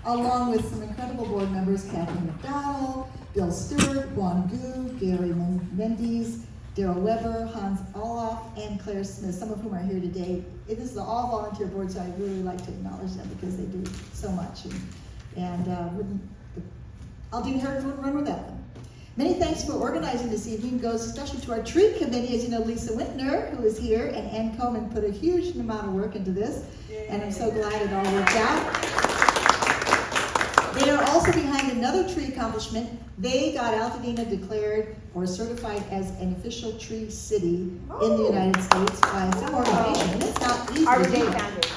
along with some incredible board members, Kathleen McDonald, Bill Stewart, Juan Gu, Gary Mendes, Daryl Weber, Hans Olof, and Claire Smith, some of whom are here today. This is the all-volunteer board, so I really like to acknowledge them because they do so much. Altadena Heritage wouldn't run without them. Many thanks for organizing this evening goes especially to our tree committee. As you know, Lisa Wintner, who is here, and Ann Coleman put a huge amount of work into this, and I'm so glad it all worked out. They are also behind another tree accomplishment. They got Altadena declared or certified as an official tree city in the United States by some organization. And it's not easy to do. Foundation.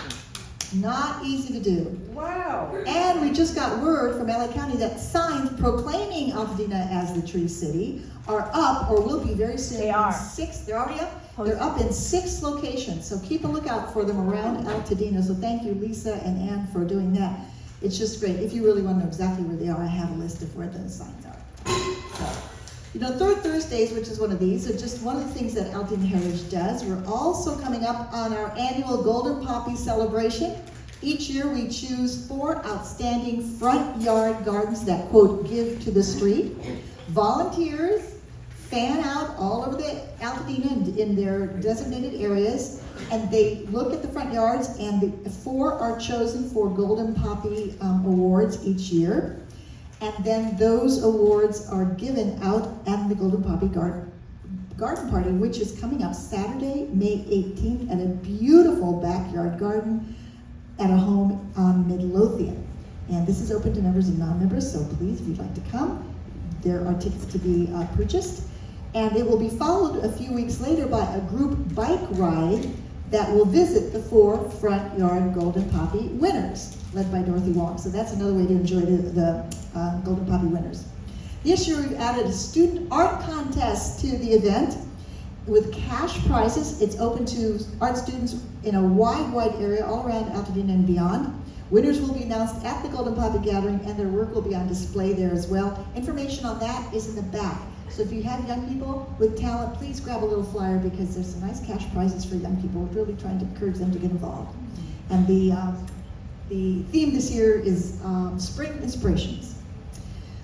Not easy to do. Wow. And we just got word from LA County that signs proclaiming Altadena as the tree city are up or will be very soon. They are. They're already up? They're up in 6 locations. So keep a lookout for them around Altadena. So thank you, Lisa and Ann, for doing that. It's just great. If you really want to know exactly where they are, I have a list of where those signs are. So, you know, Third Thursdays, which is one of these, are just one of the things that Altadena Heritage does. We're also coming up on our annual Golden Poppy celebration. Each year we choose 4 outstanding front yard gardens that, quote, give to the street. Volunteers fan out all over the Altadena in their designated areas, and they look at the front yards, and the 4 are chosen for Golden Poppy awards each year. And then those awards are given out at the Golden Poppy Garden Party, which is coming up Saturday, May 18th, at a beautiful backyard garden at a home on Midlothian. And this is open to members and non-members, so please, if you'd like to come, there are tickets to be purchased. And it will be followed a few weeks later by a group bike ride that will visit the 4 front yard Golden Poppy winners, led by Dorothy Wong. So that's another way to enjoy the Golden Poppy winners. This year we've added a student art contest to the event with cash prizes. It's open to art students in a wide area all around Altadena and beyond. Winners will be announced at the Golden Poppy Gathering, and their work will be on display there as well. Information on that is in the back. So if you have young people with talent, please grab a little flyer because there's some nice cash prizes for young people. We're really trying to encourage them to get involved. And the theme this year is Spring Inspirations.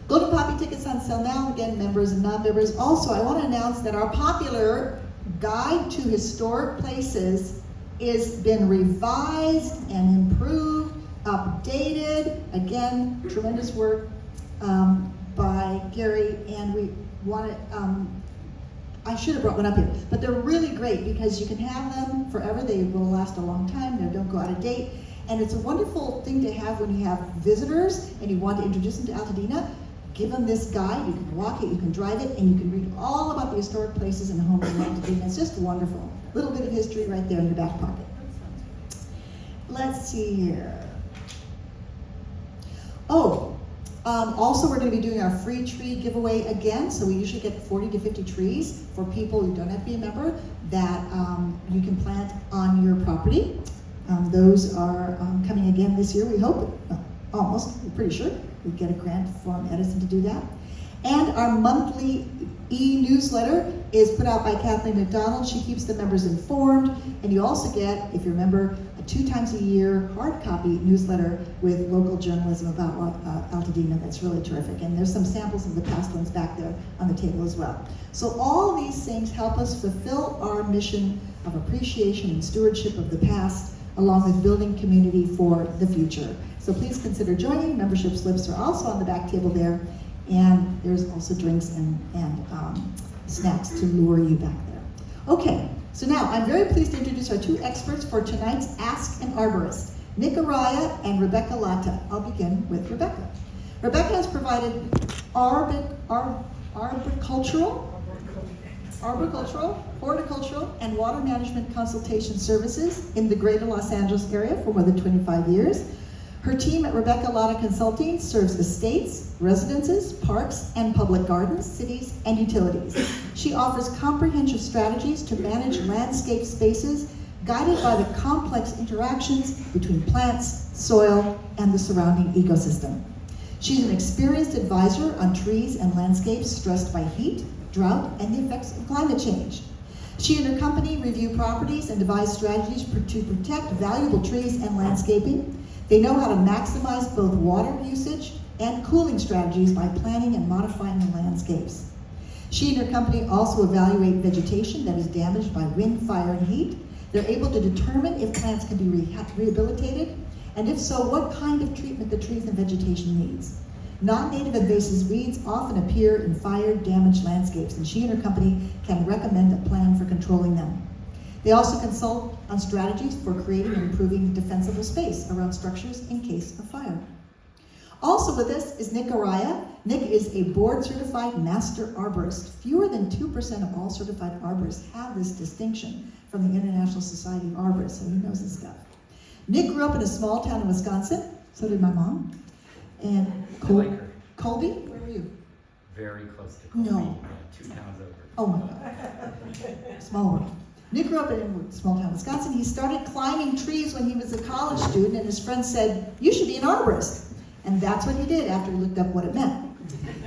Golden Poppy tickets on sale now, again, members and non-members. Also, I want to announce that our popular Guide to Historic Places has been revised and improved, updated. Again, tremendous work by Gary, and we want to, I should have brought one up here, but they're really great because you can have them forever. They will last a long time. They don't go out of date. And it's a wonderful thing to have when you have visitors and you want to introduce them to Altadena. Give them this guide. You can walk it, you can drive it, and you can read all about the historic places and homes in Altadena. It's just wonderful. A little bit of history right there in your back pocket. Let's see here. Also, we're going to be doing our free tree giveaway again. So we usually get 40 to 50 trees for people who don't have to be a member that you can plant on your property. Those are coming again this year, we hope. Almost, we're pretty sure. We get a grant from Edison to do that. And our monthly e-newsletter is put out by Kathleen McDonald. She keeps the members informed. And you also get, if you're a member, a 2 times a year hard copy newsletter with local journalism about Altadena. That's really terrific. And there's some samples of the past ones back there on the table as well. So all these things help us fulfill our mission of appreciation and stewardship of the past, along with building community for the future. So please consider joining. Membership slips are also on the back table there. And there's also drinks and snacks to lure you back there. Okay, so now I'm very pleased to introduce our 2 experts for tonight's Ask An Arborist, Nick Araya and Rebecca Latta. I'll begin with Rebecca. Rebecca has provided horticultural, and water management consultation services in the greater Los Angeles area for more than 25 years. Her team at Rebecca Latta Consulting serves estates, residences, parks, and public gardens, cities, and utilities. She offers comprehensive strategies to manage landscape spaces guided by the complex interactions between plants, soil, and the surrounding ecosystem. She's an experienced advisor on trees and landscapes stressed by heat, drought, and the effects of climate change. She and her company review properties and devise strategies to protect valuable trees and landscaping. They know how to maximize both water usage and cooling strategies by planning and modifying the landscapes. She and her company also evaluate vegetation that is damaged by wind, fire, and heat. They're able to determine if plants can be rehabilitated, and if so, what kind of treatment the trees and vegetation needs. Non-native invasive weeds often appear in fire-damaged landscapes, and she and her company can recommend a plan for controlling them. They also consult on strategies for creating and improving defensible space around structures in case of fire. Also with us is Nick Araya. Nick is a board-certified master arborist. Fewer than 2% of all certified arborists have this distinction from the International Society of Arborists, so he knows his stuff. Nick grew up in a small town in Wisconsin, so did my mom. And Colby, where were you? Very close to Colby. No. 2 towns over. Oh my God. Small world. Nick grew up in a small town, Wisconsin. He started climbing trees when he was a college student, and his friends said, "You should be an arborist." And that's what he did after he looked up what it meant.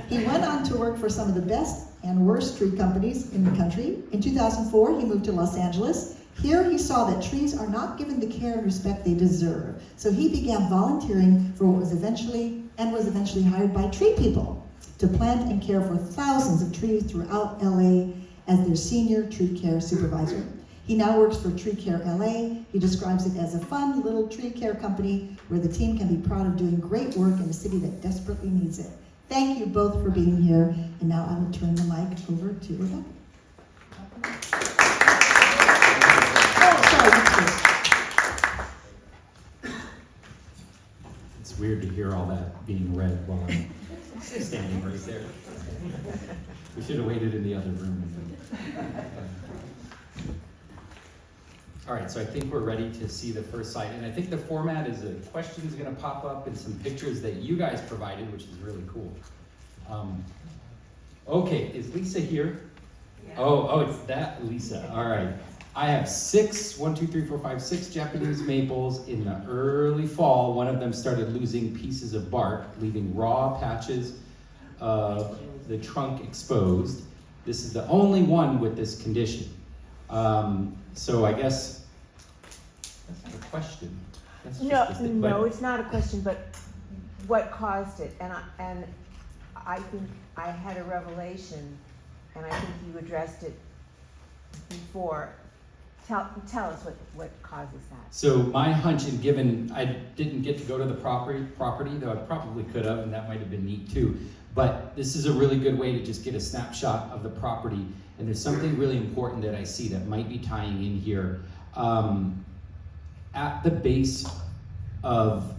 He went on to work for some of the best and worst tree companies in the country. In 2004, he moved to Los Angeles. Here he saw that trees are not given the care and respect they deserve. So he began volunteering for what was eventually hired by tree people to plant and care for thousands of trees throughout LA as their senior tree care supervisor. He now works for Tree Care LA. He describes it as a fun little tree care company where the team can be proud of doing great work in a city that desperately needs it. Thank you both for being here. And now I will turn the mic over to Rebecca. It's weird to hear all that being read while I'm standing right there. We should have waited in the other room. All right, so I think we're ready to see the first slide. And I think the format is a question is going to pop up and some pictures that you guys provided, which is really cool. Okay, is Lisa here? Yeah. Oh, it's that Lisa. All right. I have 6 Japanese maples in the early fall. One of them started losing pieces of bark, leaving raw patches of the trunk exposed. This is the only one with this condition. So I guess that's not a question. That's just no, it's not a question, but what caused it? And I think I had a revelation, and I think you addressed it before. Tell us what causes that. So my hunch, and given I didn't get to go to the property, though I probably could have, and that might have been neat too. But this is a really good way to just get a snapshot of the property. And there's something really important that I see that might be tying in here. At the base of,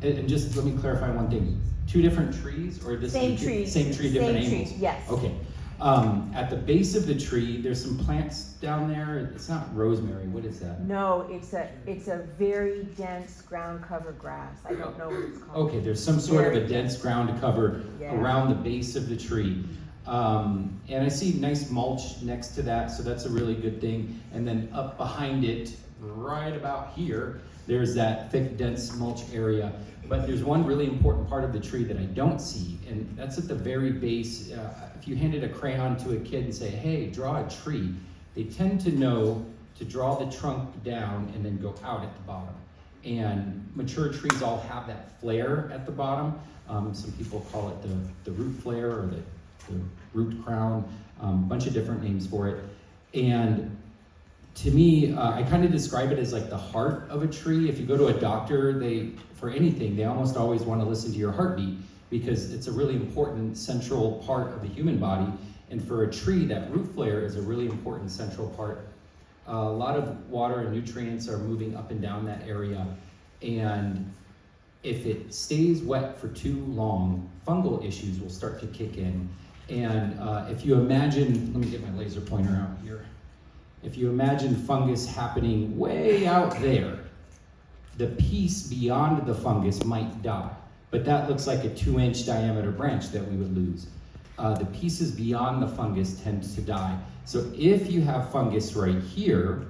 and just let me clarify one thing. 2 different trees, or this same trees? Same tree, different angles? Yes. Okay. At the base of the tree, there's some plants down there. It's not rosemary. What is that? No, it's a very dense ground cover grass. I don't know what it's called. Okay, there's some sort of a dense ground cover around the base of the tree. And I see nice mulch next to that, so that's a really good thing. And then up behind it, right about here, there's that thick, dense mulch area. But there's one really important part of the tree that I don't see, and that's at the very base. If you handed a crayon to a kid and say, hey, draw a tree, they tend to know to draw the trunk down and then go out at the bottom. And mature trees all have that flare at the bottom. Some people call it the root flare or the root crown, a bunch of different names for it. And to me, I kind of describe it as like the heart of a tree. If you go to a doctor, for anything, they almost always want to listen to your heartbeat because it's a really important central part of the human body. And for a tree, that root flare is a really important central part. A lot of water and nutrients are moving up and down that area. And if it stays wet for too long, fungal issues will start to kick in. And if you imagine, let me get my laser pointer out here. If you imagine fungus happening way out there, the piece beyond the fungus might die. But that looks like a 2-inch diameter branch that we would lose. The pieces beyond the fungus tend to die. So if you have fungus right here,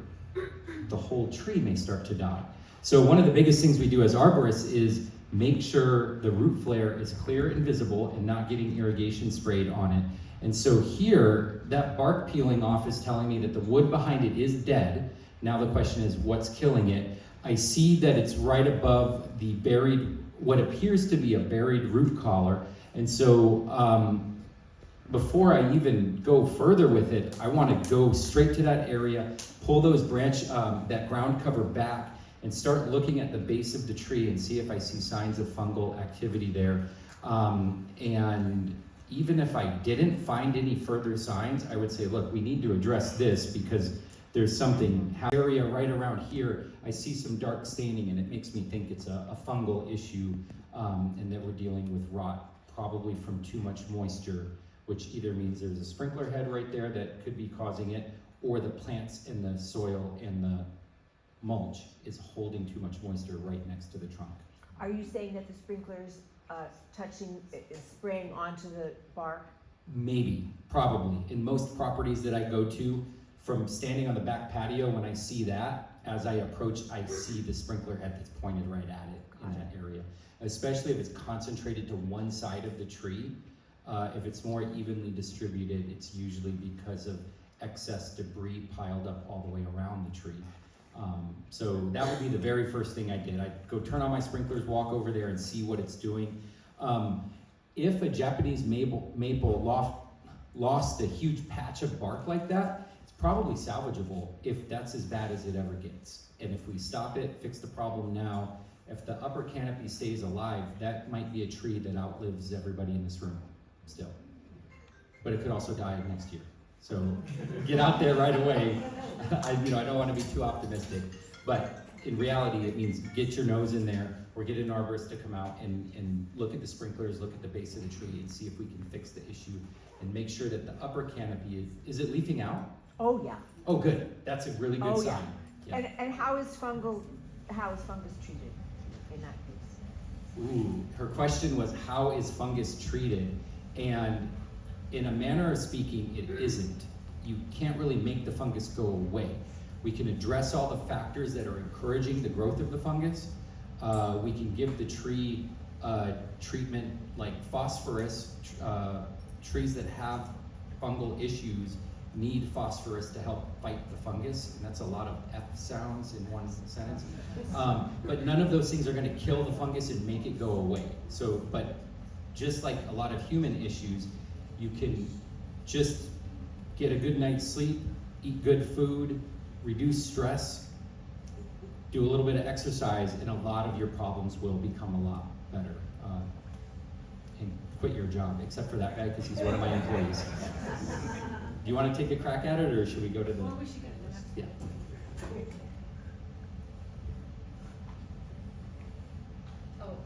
the whole tree may start to die. So one of the biggest things we do as arborists is make sure the root flare is clear and visible and not getting irrigation sprayed on it. And so here, that bark peeling off is telling me that the wood behind it is dead. Now the question is, what's killing it? I see that it's right above the buried, what appears to be a buried root collar. And so before I even go further with it, I want to go straight to that area, pull those that ground cover back, and start looking at the base of the tree and see if I see signs of fungal activity there. And even if I didn't find any further signs, I would say, look, we need to address this because there's something area right around here. I see some dark staining, and it makes me think it's a fungal issue, and that we're dealing with rot, probably from too much moisture, which either means there's a sprinkler head right there that could be causing it, or the plants in the soil and the mulch is holding too much moisture right next to the trunk. Are you saying that the sprinklers is spraying onto the bark? Maybe, probably. In most properties that I go to, from standing on the back patio, when I see that, as I approach, I see the sprinkler head that's pointed right at it in that area. Especially if it's concentrated to one side of the tree. If it's more evenly distributed, it's usually because of excess debris piled up all the way around the tree. So that would be the very first thing I did. I'd go turn on my sprinklers, walk over there and see what it's doing. If a Japanese maple lost a huge patch of bark like that, it's probably salvageable if that's as bad as it ever gets. And if we stop it, fix the problem now, if the upper canopy stays alive, that might be a tree that outlives everybody in this room still. But it could also die next year. So get out there right away. I don't want to be too optimistic, but in reality, it means get your nose in there or get an arborist to come out and look at the sprinklers, look at the base of the tree and see if we can fix the issue and make sure that the upper canopy is it leafing out? Oh, yeah. Oh, good. That's a really good sign. Yeah. And how is fungus treated in that case? Ooh, her question was, how is fungus treated? And in a manner of speaking, it isn't. You can't really make the fungus go away. We can address all the factors that are encouraging the growth of the fungus. We can give the tree treatment like phosphorus. Trees that have fungal issues need phosphorus to help fight the fungus, and that's a lot of F sounds in one sentence. But none of those things are going to kill the fungus and make it go away. So, but just like a lot of human issues, you can just get a good night's sleep, eat good food, reduce stress, do a little bit of exercise, and a lot of your problems will become a lot better. And quit your job, except for that guy, because he's one of my employees. Do you want to take a crack at it, or should we go to the... Well, we should go to the next. Yeah. Oh,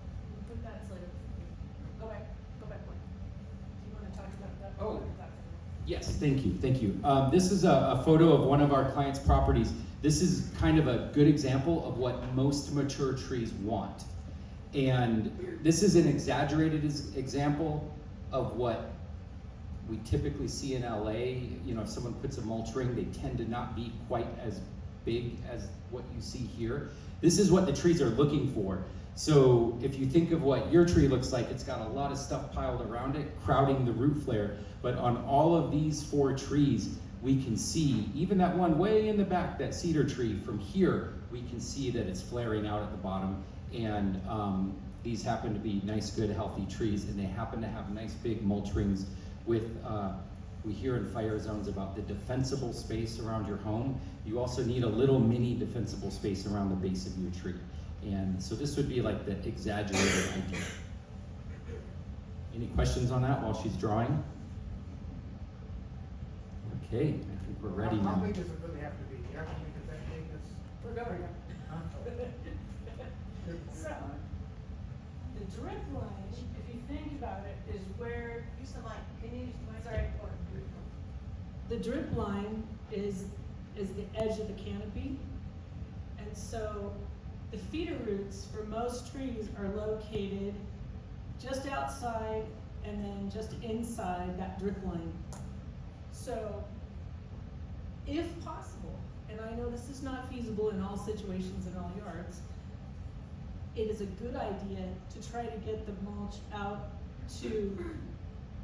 put that as later. Go back one. Do you want to talk about that? Oh. Yes, thank you. This is a photo of one of our clients' properties. This is kind of a good example of what most mature trees want. And this is an exaggerated example of what we typically see in LA. If someone puts a mulch ring, they tend to not be quite as big as what you see here. This is what the trees are looking for. So if you think of what your tree looks like, it's got a lot of stuff piled around it, crowding the root flare. But on all of these 4 trees, we can see, even that one way in the back, that cedar tree, from here, we can see that it's flaring out at the bottom. And these happen to be nice, good, healthy trees, and they happen to have nice big mulch rings with, we hear in fire zones about the defensible space around your home. You also need a little mini defensible space around the base of your tree. And so this would be like the exaggerated idea. Any questions on that while she's drawing? Okay, I think we're ready now. How big does it really have to be? You have to make it that big? We're going. So, the drip line, if you think about it, is where. Use the mic. Can you use the mic? Sorry. The drip line is the edge of the canopy, and so the feeder roots for most trees are located just outside and then just inside that drip line. So, if possible, and I know this is not feasible in all situations in all yards, it is a good idea to try to get the mulch out to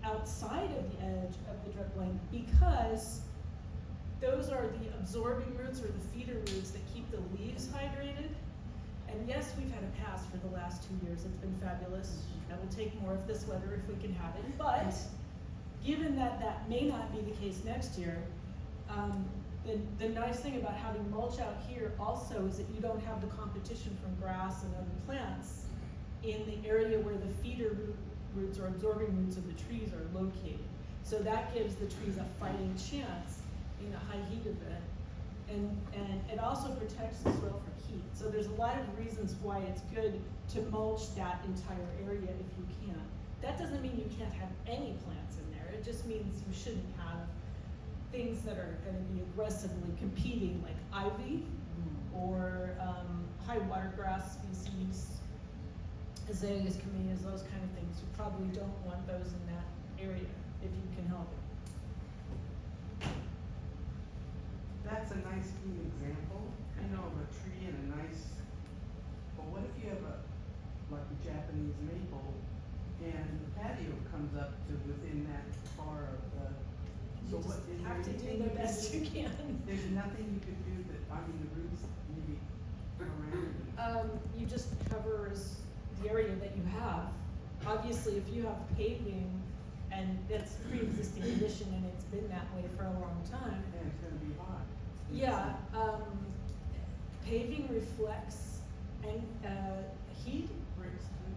outside of the edge of the drip line, because those are the absorbing roots or the feeder roots that keep the leaves hydrated. And yes, we've had a pass for the last 2 years, it's been fabulous, and we'll take more of this weather if we can have it, but given that that may not be the case next year, the nice thing about having mulch out here also is that you don't have the competition from grass and other plants in the area where the feeder roots or absorbing roots of the trees are located. So that gives the trees a fighting chance in a high heat event. And it also protects the soil from heat. So there's a lot of reasons why it's good to mulch that entire area if you can. That doesn't mean you can't have any plants in there. It just means you shouldn't have things that are going to be aggressively competing, like ivy or high water grass species, azaleas, camellias, those kind of things. You probably don't want those in that area if you can help it. That's a nice clean example, of a tree and a nice, but what if you have like a Japanese maple and the patio comes up to within that far of the, so You what, just is there have to anything do the you best can you do? can. There's nothing you could do that, the roots maybe around. You just cover the area that you have. Obviously, if you have paving and it's pre-existing condition and it's been that way for a long time, And it's gonna be hot. yeah, paving reflects and heat. Bricks too.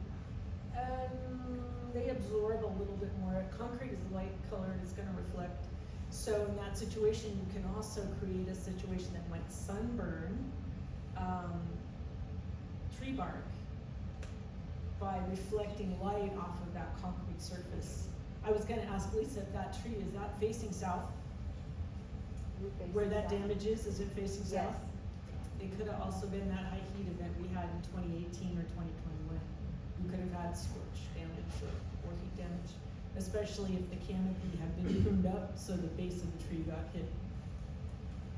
They absorb a little bit more. Concrete is light colored, it's gonna reflect. So in that situation, you can also create a situation that might sunburn tree bark by reflecting light off of that concrete surface. I was gonna ask Lisa if that tree, is that facing south? Where that damage is it facing south? Yes. It could have also been that high heat event we had in 2018 or 2021. You could have had scorch damage or heat damage, especially if the canopy had been pruned up so the base of the tree got hit.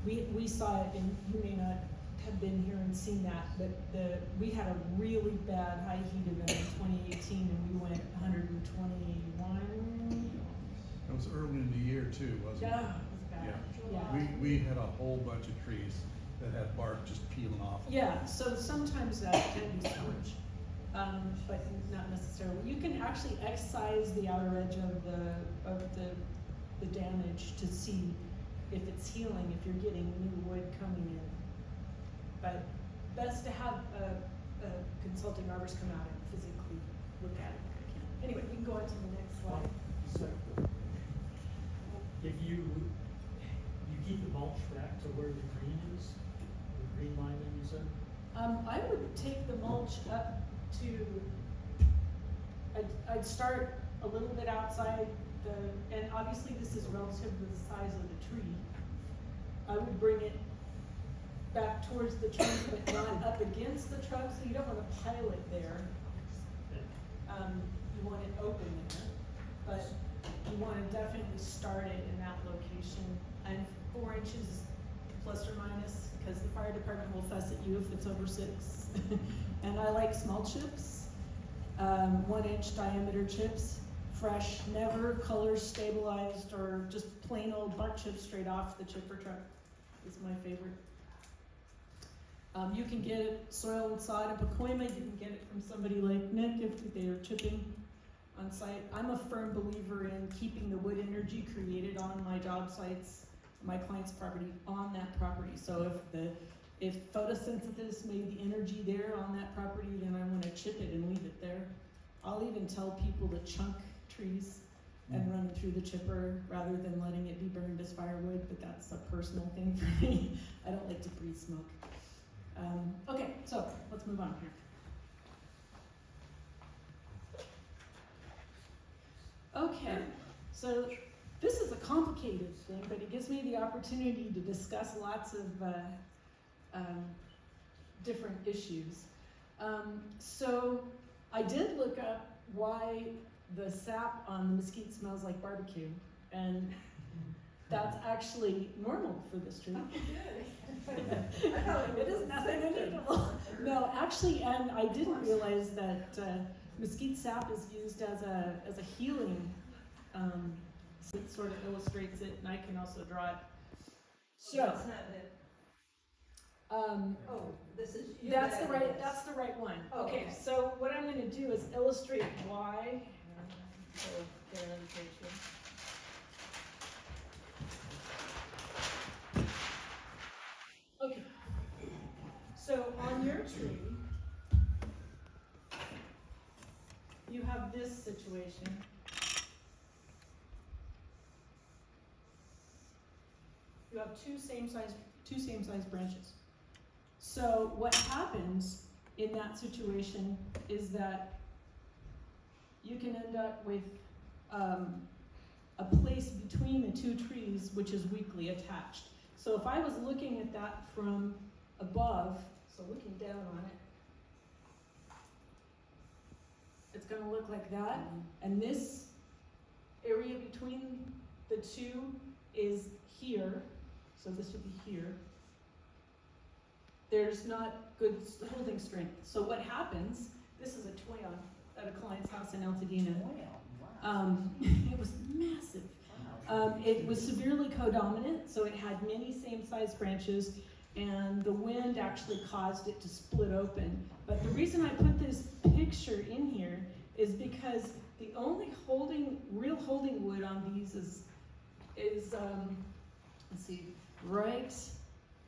We saw it, and you may not have been here and seen that, but we had a really bad high heat event in 2018, and we went 121. It was early in the year too, wasn't it? Yeah, it was bad. Yeah. We had a whole bunch of trees that had bark just peeling off. Yeah, so sometimes that can be scorch, but not necessarily. You can actually excise the outer edge of the damage to see if it's healing, if you're getting new wood coming in. But best to have a consulting arborist come out and physically look at it if you can. Anyway, we can go on to the next slide. So, if you keep the mulch back to where the green is, the green line that you said? I would take the mulch up to, I'd start a little bit outside and obviously this is relative to the size of the tree. I would bring it back towards the trunk, but not up against the trunk, so you don't want to pile it there. You want it open there, but you want to definitely start it in that location. And 4 inches plus or minus, because the fire department will fuss at you if it's over 6. And I like small chips, 1 inch diameter chips, fresh, never color stabilized or just plain old bark chips straight off the chipper truck is my favorite. You can get it soil and sod in Pacoima. You can get it from somebody like Nick if they are chipping on site. I'm a firm believer in keeping the wood energy created on my job sites, my client's property, on that property. So if photosynthesis made the energy there on that property, then I want to chip it and leave it there. I'll even tell people to chunk trees and run them through the chipper rather than letting it be burned as firewood, but that's a personal thing for me. I don't like to breathe smoke. Okay, so let's move on here. Okay, so this is a complicated thing, but it gives me the opportunity to discuss lots of different issues. So I did look up why the sap on the mesquite smells like barbecue, and that's actually normal for this tree. It is nothing unusual. No, actually, and I didn't realize that mesquite sap is used as a healing. So it sort of illustrates it, and I can also draw it. So, Oh, this is. That's the right one. Oh, Okay, okay. so what I'm gonna do is illustrate why. So, get another page here. Okay, so on your tree, you have this situation. You have two same size branches. So what happens in that situation is that you can end up with a place between the two trees which is weakly attached. So if I was looking at that from above, so looking down on it, it's going to look like that. And this area between the two is here. So this would be here. There's not good holding strength. So what happens, this is a toyon at a client's house in Altadena. It was massive. It was severely codominant, so it had many same-sized branches, and the wind actually caused it to split open. But the reason I put this picture in here is because the only real holding wood on these is let's see, right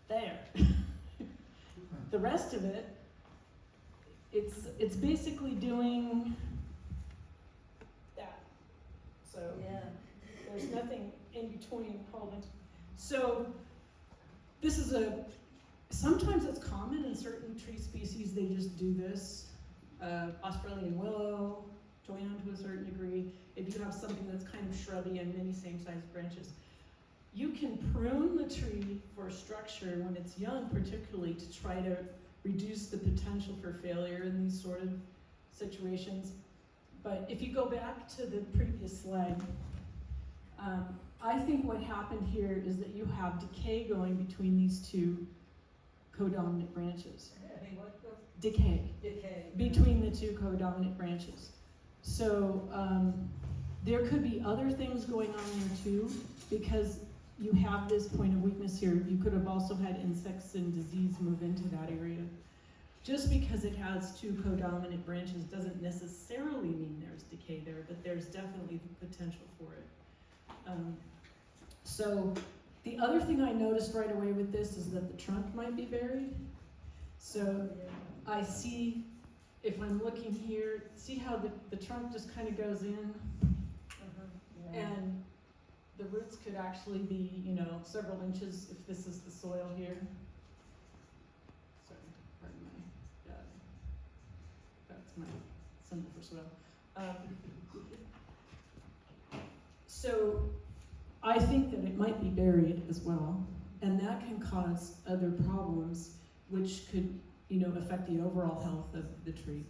there. The rest of it, it's basically doing that. So Yeah. there's nothing in between holding. So this is sometimes it's common in certain tree species, they just do this. Australian willow, toyon to a certain degree. If you have something that's kind of shrubby and many same-sized branches. You can prune the tree for structure when it's young, particularly to try to reduce the potential for failure in these sort of situations. But if you go back to the previous slide, I think what happened here is that you have decay going between these two codominant branches. Decay between the two codominant branches. So there could be other things going on there too, because you have this point of weakness here. You could have also had insects and disease move into that area. Just because it has two codominant branches doesn't necessarily mean there's decay there, but there's definitely the potential for it. So the other thing I noticed right away with this is that the trunk might be buried. So I see, if I'm looking here, see how the trunk just kind of goes in? And the roots could actually be, several inches if this is the soil here. Sorry, pardon my, that's my symbol for soil. So I think that it might be buried as well, and that can cause other problems which could, affect the overall health of the tree.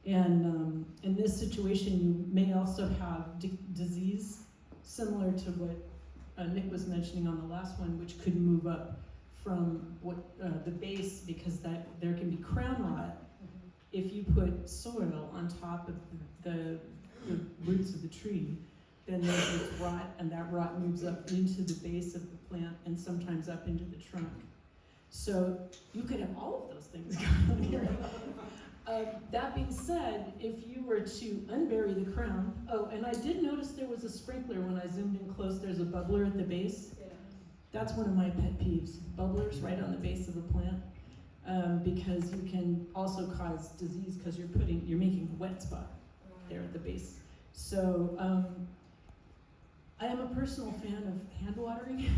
And in this situation, you may also have disease, similar to what Nick was mentioning on the last one, which could move up from the base, because there can be crown rot if you put soil on top of the roots of the tree. Then there's rot, and that rot moves up into the base of the plant and sometimes up into the trunk. So you could have all of those things going on here. That being said, if you were to unbury the crown, and I did notice there was a sprinkler when I zoomed in close. There's a bubbler at the base. Yeah. That's one of my pet peeves, bubblers right on the base of a plant, because you can also cause disease because you're making a wet spot there at the base. So I am a personal fan of hand watering.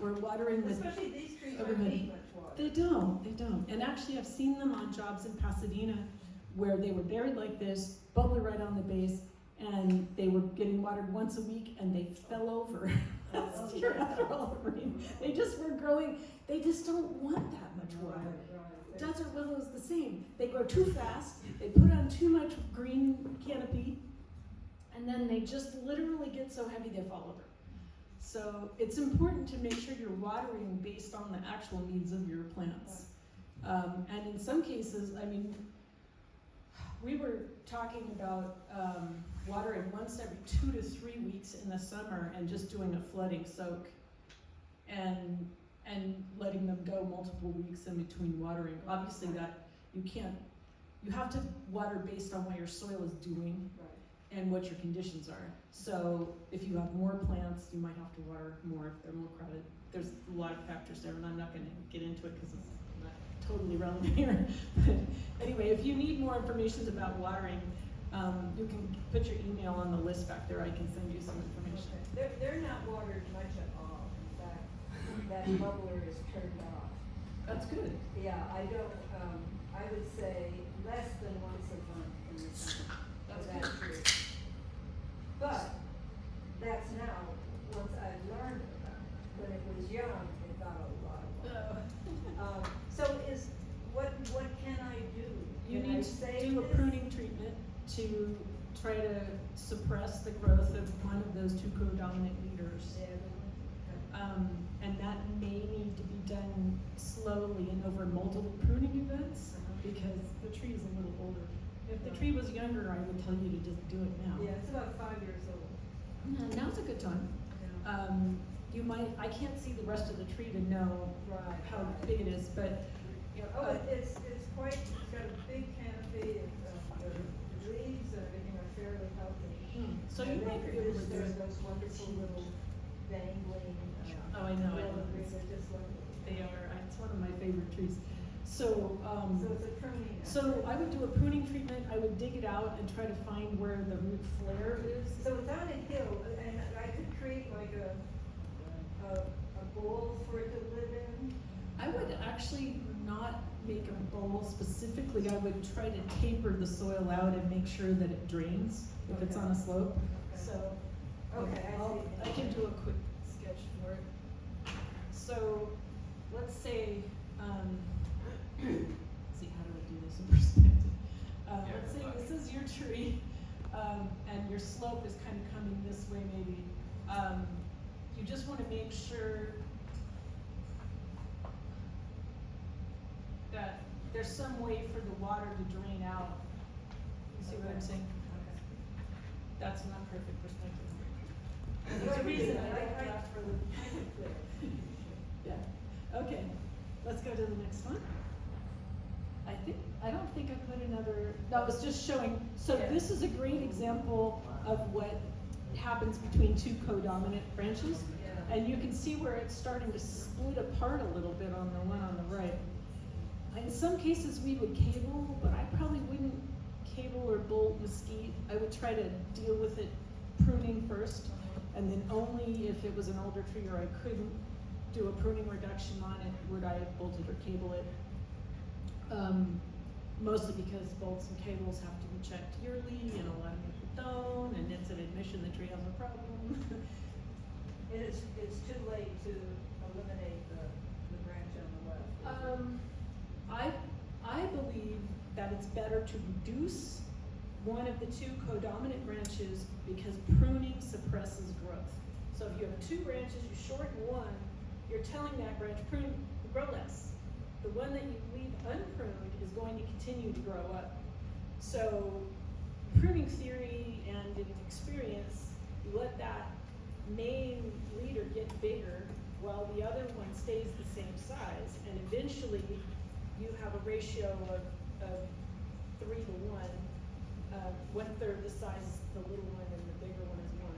Or watering with Especially these trees don't everybody. need much water. They don't. And actually I've seen them on jobs in Pasadena where they were buried like this, bubbler right on the base, and they were getting watered once a week and they fell over last year after all the rain. They just were growing, they just don't want that much water. Desert willow is the same. They grow too fast, they put on too much green canopy, and then they just literally get so heavy they fall over. So it's important to make sure you're watering based on the actual needs of your plants. And in some cases, we were talking about watering once every 2 to 3 weeks in the summer and just doing a flooding soak. And and letting them go multiple weeks in between watering. Obviously that, you have to water based on what your soil is doing and what your conditions are. So if you have more plants, you might have to water more if they're more crowded. There's a lot of factors there, and I'm not gonna get into it because it's not totally relevant here. But anyway, if you need more information about watering, you can put your email on the list back there. I can send you some information. They're not watered much at all. In fact, that bubbler is turned off. That's good. Yeah, I don't, I would say less than once a month in the summer. That's for that good. tree. But that's now, once I've learned about it. When it was young, it got a lot of water. So what can I do? You Can I need to save do a this? pruning treatment to try to suppress the growth of one of those two codominant leaders. Yeah, And that may need to be done slowly and over multiple pruning events because the tree is a little older. If the tree was younger, I would tell you to just do it now. yeah, it's about 5 years old. Now's a good time. Yeah. You might, I can't see the rest of the tree to know Right. how big it is, but, you know, Oh, it's quite, it's got a big canopy, the leaves and everything are fairly healthy. so And you they might be able to produce do it. those wonderful little dangling, Oh, I know, I yellow know. leaves are just lovely. They are, it's one of my favorite trees. So, So it's a pruning. so I would do a pruning treatment, I would dig it out and try to find where the root flare is. So it's on a hill, and I could create like a bowl for it to live in. I would actually not make a bowl specifically, I would try to taper the soil out and make sure that it drains if it's on a slope. Okay. So, Okay, I see. I can do a quick sketch for it. So, let's say, let's see, how do I do this in perspective? Let's say this is your tree, and your slope is kind of coming this way maybe. You just want to make sure that there's some way for the water to drain out. You see what I'm saying? That's not perfect perspective. There's a reason I don't draft for the. Yeah, okay, let's go to the next one. I don't think I put another, that was just showing, so this is a great example of what happens between two codominant branches. And you can see where it's starting to split apart a little bit on the one on the right. In some cases we would cable, but I probably wouldn't cable or bolt mesquite. I would try to deal with it pruning first, and then only if it was an older tree or I couldn't do a pruning reduction on it would I bolt it or cable it. Mostly because bolts and cables have to be checked yearly, and a lot of people don't, and it's an admission the tree has a problem. And it's too late to eliminate the branch on the left. I believe that it's better to reduce one of the two codominant branches because pruning suppresses growth. So if you have two branches, you shorten one, you're telling that branch, prune, grow less. The one that you leave unpruned is going to continue to grow up. So pruning theory and in experience, you let that main leader get bigger while the other one stays the same size, and eventually you have a ratio of 3 to 1. 1/3 the size is the little one and the bigger one is 1,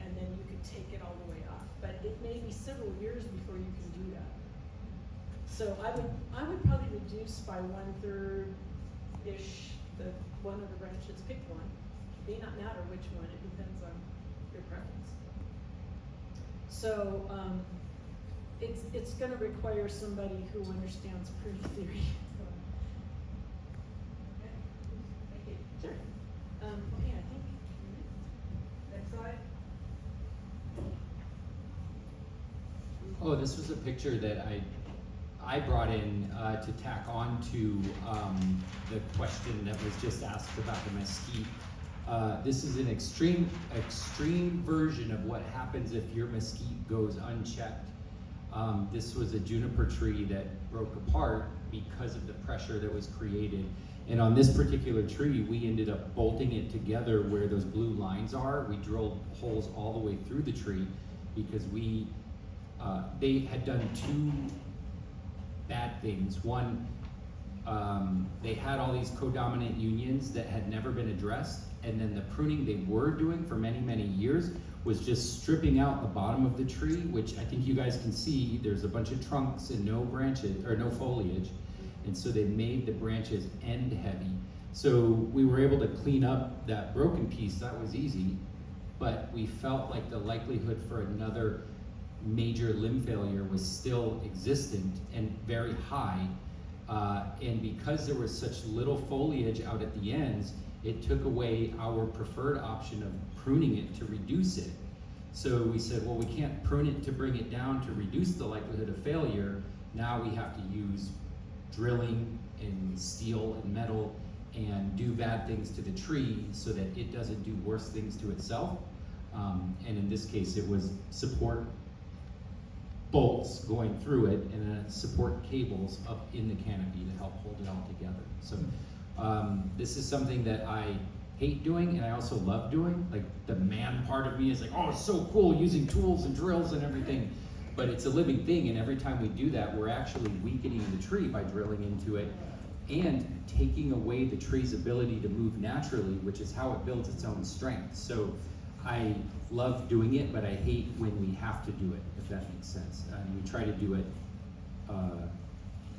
and then you could take it all the way off. But it may be several years before you can do that. So I would probably reduce by 1/3-ish the one of the branches. Pick one. It may not matter which one. It depends on your preference. So it's going to require somebody who understands pruning theory. Thank you. Sure. Okay, I think. Next slide. Oh, this was a picture that I brought in to tack on to the question that was just asked about the mesquite. This is an extreme version of what happens if your mesquite goes unchecked. This was a juniper tree that broke apart because of the pressure that was created. And on this particular tree, we ended up bolting it together where those blue lines are. We drilled holes all the way through the tree because we they had done two bad things. One, they had all these codominant unions that had never been addressed, and then the pruning they were doing for many, many years was just stripping out the bottom of the tree, which I think you guys can see, there's a bunch of trunks and no branches, or no foliage, and so they made the branches end heavy. So we were able to clean up that broken piece, that was easy, but we felt like the likelihood for another major limb failure was still existent and very high. And because there was such little foliage out at the ends, it took away our preferred option of pruning it to reduce it. So we said, well, we can't prune it to bring it down to reduce the likelihood of failure. Now we have to use drilling and steel and metal and do bad things to the tree so that it doesn't do worse things to itself. And in this case, it was support bolts going through it and then support cables up in the canopy to help hold it all together. So this is something that I hate doing and I also love doing. Like the man part of me is like, oh, it's so cool using tools and drills and everything. But it's a living thing, and every time we do that, we're actually weakening the tree by drilling into it and taking away the tree's ability to move naturally, which is how it builds its own strength. So I love doing it, but I hate when we have to do it, if that makes sense. And we try to do it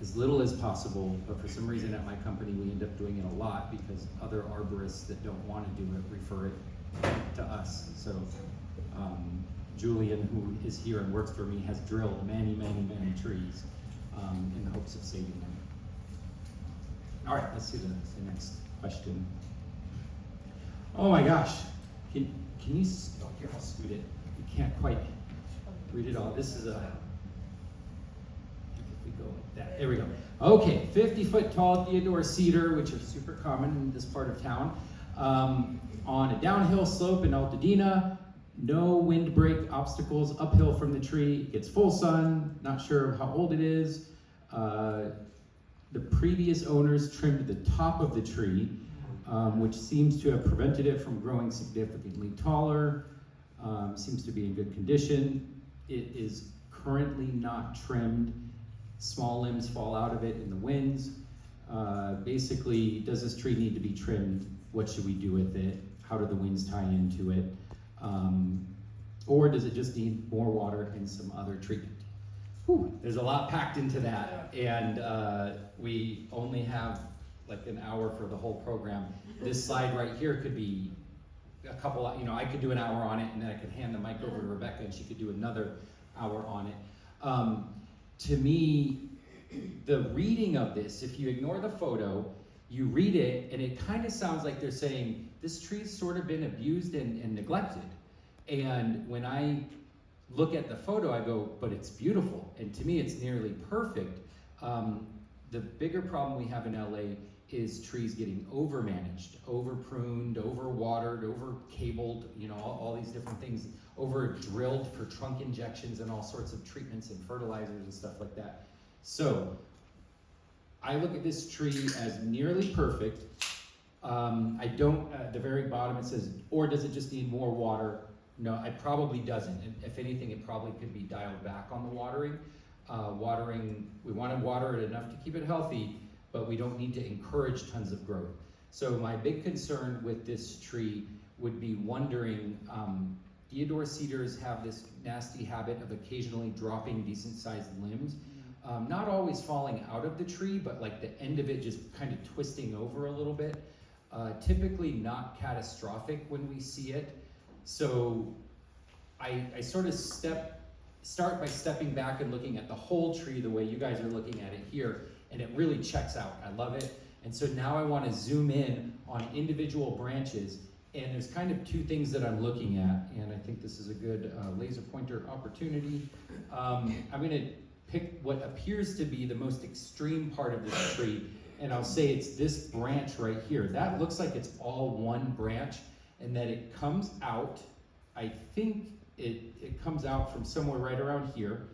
as little as possible, but for some reason at my company we end up doing it a lot because other arborists that don't want to do it refer it to us. So Julian, who is here and works for me, has drilled many, many, many trees in the hopes of saving them. All right, let's see the next question. Oh my gosh, can you, oh here, I'll scoot it. You can't quite read it all. This is a, if we go like that, there we go. Okay, 50-foot tall Theodore cedar, which are super common in this part of town, on a downhill slope in Altadena. No windbreak obstacles uphill from the tree. It gets full sun, not sure how old it is. The previous owners trimmed the top of the tree, which seems to have prevented it from growing significantly taller. Seems to be in good condition. It is currently not trimmed. Small limbs fall out of it in the winds. Basically, does this tree need to be trimmed? What should we do with it? How do the winds tie into it? Or does it just need more water and some other treatment? Whew, there's a lot packed into that, and we only have like an hour for the whole program. This slide right here could be a couple, I could do an hour on it, and then I could hand the mic over to Rebecca, and she could do another hour on it. To me, the reading of this, if you ignore the photo, you read it, and it kind of sounds like they're saying, this tree's sort of been abused and neglected. And when I look at the photo, I go, but it's beautiful. And to me, it's nearly perfect. The bigger problem we have in LA is trees getting over-managed, over-pruned, over-watered, over-cabled, all these different things, over-drilled for trunk injections and all sorts of treatments and fertilizers and stuff like that. So I look at this tree as nearly perfect. I don't, at the very bottom it says, or does it just need more water? No, it probably doesn't. And if anything, it probably could be dialed back on the watering. We want to water it enough to keep it healthy, but we don't need to encourage tons of growth. So my big concern with this tree would be wondering, Theodore cedars have this nasty habit of occasionally dropping decent sized limbs. Not always falling out of the tree, but like the end of it just kind of twisting over a little bit. Typically not catastrophic when we see it. So I sort of start by stepping back and looking at the whole tree the way you guys are looking at it here, and it really checks out. I love it. And so now I want to zoom in on individual branches, and there's kind of two things that I'm looking at, and I think this is a good laser pointer opportunity. I'm going to pick what appears to be the most extreme part of this tree, and I'll say it's this branch right here. That looks like it's all one branch, and that it comes out, I think it comes out from somewhere right around here,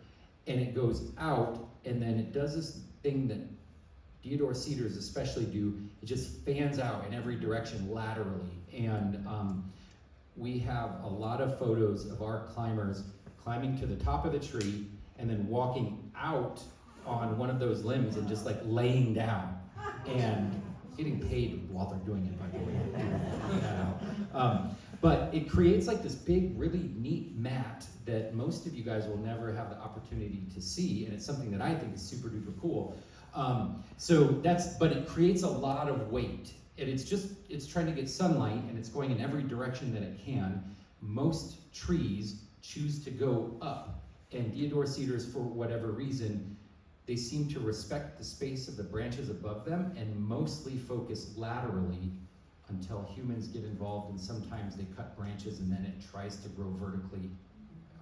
and it goes out, and then it does this thing that Theodore cedars especially do. It just fans out in every direction laterally, and we have a lot of photos of our climbers climbing to the top of the tree and then walking out on one of those limbs and just like laying down and getting paid while they're doing it, by the way. But it creates like this big, really neat mat that most of you guys will never have the opportunity to see, and it's something that I think is super duper cool. But it creates a lot of weight, and it's trying to get sunlight, and it's going in every direction that it can. Most trees choose to go up, and deodar cedars, for whatever reason, they seem to respect the space of the branches above them and mostly focus laterally until humans get involved, and sometimes they cut branches and then it tries to grow vertically,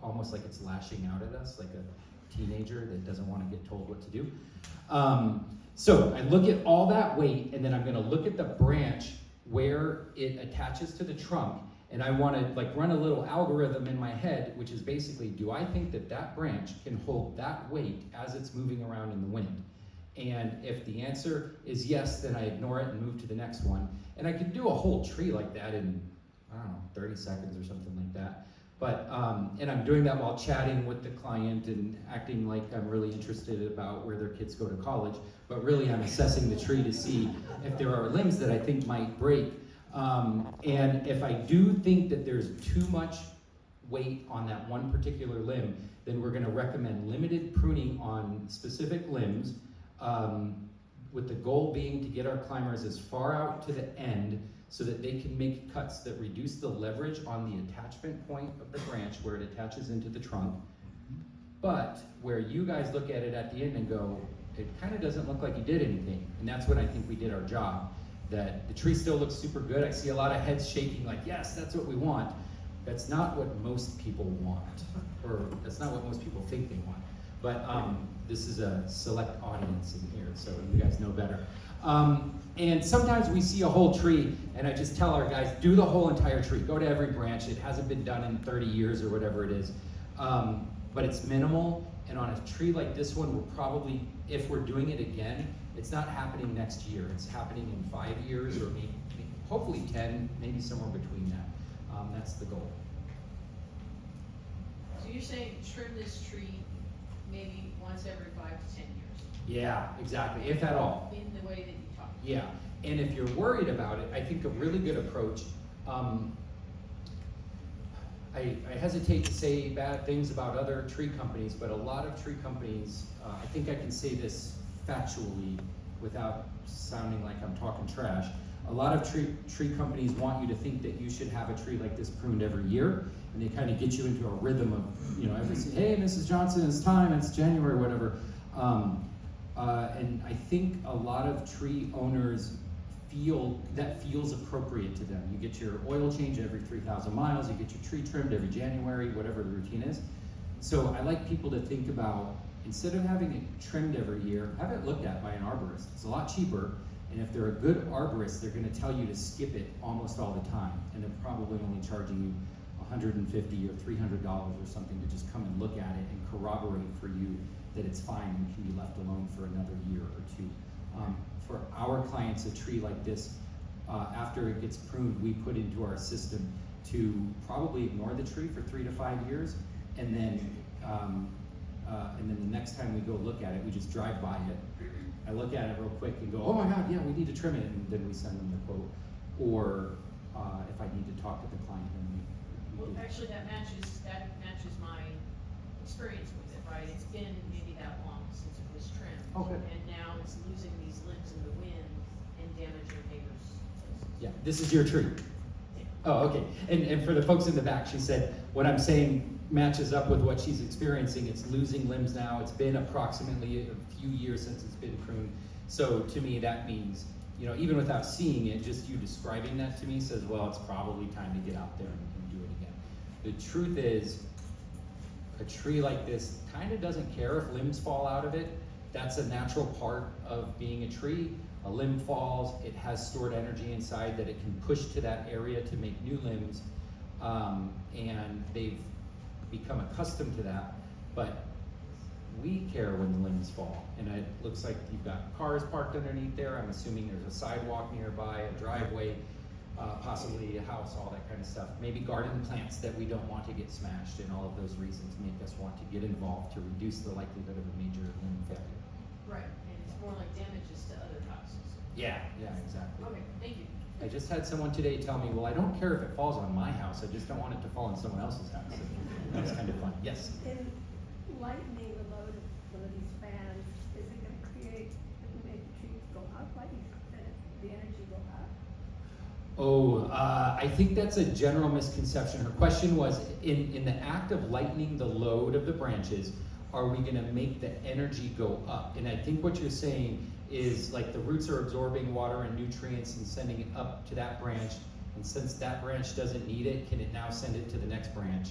almost like it's lashing out at us, like a teenager that doesn't want to get told what to do. So I look at all that weight, and then I'm gonna look at the branch where it attaches to the trunk, and I wanna like run a little algorithm in my head, which is basically, do I think that that branch can hold that weight as it's moving around in the wind? And if the answer is yes, then I ignore it and move to the next one. And I could do a whole tree like that in, I don't know, 30 seconds or something like that. But, and I'm doing that while chatting with the client and acting like I'm really interested about where their kids go to college. But really I'm assessing the tree to see if there are limbs that I think might break. And if I do think that there's too much weight on that one particular limb, then we're gonna recommend limited pruning on specific limbs, with the goal being to get our climbers as far out to the end so that they can make cuts that reduce the leverage on the attachment point of the branch where it attaches into the trunk, but where you guys look at it at the end and go, it kind of doesn't look like you did anything. And that's when I think we did our job. That the tree still looks super good. I see a lot of heads shaking like, yes, that's what we want. That's not what most people want, or that's not what most people think they want. But this is a select audience in here, so you guys know better. And sometimes we see a whole tree, and I just tell our guys, do the whole entire tree. Go to every branch. It hasn't been done in 30 years or whatever it is. But it's minimal, and on a tree like this one, we're probably, if we're doing it again, it's not happening next year. It's happening in 5 years, or maybe hopefully 10, maybe somewhere between that. That's the goal. So you're saying trim this tree maybe once every 5 to 10 years? Yeah, exactly, if at all. In the way that you talked. Yeah, and if you're worried about it, I think a really good approach, I hesitate to say bad things about other tree companies, but a lot of tree companies, I think I can say this factually without sounding like I'm talking trash. A lot of tree companies want you to think that you should have a tree like this pruned every year, and they kind of get you into a rhythm of, you know, hey, Mrs. Johnson, it's time, it's January, whatever. And I think a lot of tree owners feel that feels appropriate to them. You get your oil change every 3,000 miles, you get your tree trimmed every January, whatever the routine is. So I like people to think about, instead of having it trimmed every year, have it looked at by an arborist. It's a lot cheaper, and if they're a good arborist, they're gonna tell you to skip it almost all the time, and they're probably only charging you $150 or $300 or something to just come and look at it and corroborate for you that it's fine and can be left alone for another year or two. For our clients, a tree like this, after it gets pruned, we put into our system to probably ignore the tree for 3 to 5 years, and then the next time we go look at it, we just drive by it. I look at it real quick and go, oh my God, yeah, we need to trim it, and then we send them the quote. Or if I need to talk to the client, then we Well, do. actually, that matches my experience with it, right? It's been maybe that long since it was trimmed. Oh, good. And now it's losing these limbs in the wind and damaging neighbors' places. Yeah, this is your tree. Oh, okay. And for the folks in the back, she said, what I'm saying matches up with what she's experiencing. It's losing limbs now. It's been approximately a few years since it's been pruned. So to me, that means, you know, even without seeing it, just you describing that to me says, well, it's probably time to get out there and do it again. The truth is, a tree like this kind of doesn't care if limbs fall out of it. That's a natural part of being a tree. A limb falls, it has stored energy inside that it can push to that area to make new limbs, and they've become accustomed to that, but we care when the limbs fall. And it looks like you've got cars parked underneath there. I'm assuming there's a sidewalk nearby, a driveway. possibly a house, all that kind of stuff. Maybe garden plants that we don't want to get smashed, and all of those reasons make us want to get involved to reduce the likelihood of a major limb failure. Right, and it's more like damages to other houses. Yeah, exactly. Okay, thank you. I just had someone today tell me, well, I don't care if it falls on my house, I just don't want it to fall on someone else's house. That was kind of fun. Yes? In lightening the load of one of these fans, is it gonna create, make the trees go up, like the energy go up? Oh, I think that's a general misconception. Her question was, in the act of lightening the load of the branches, are we gonna make the energy go up? And I think what you're saying is like the roots are absorbing water and nutrients and sending it up to that branch, and since that branch doesn't need it, can it now send it to the next branch?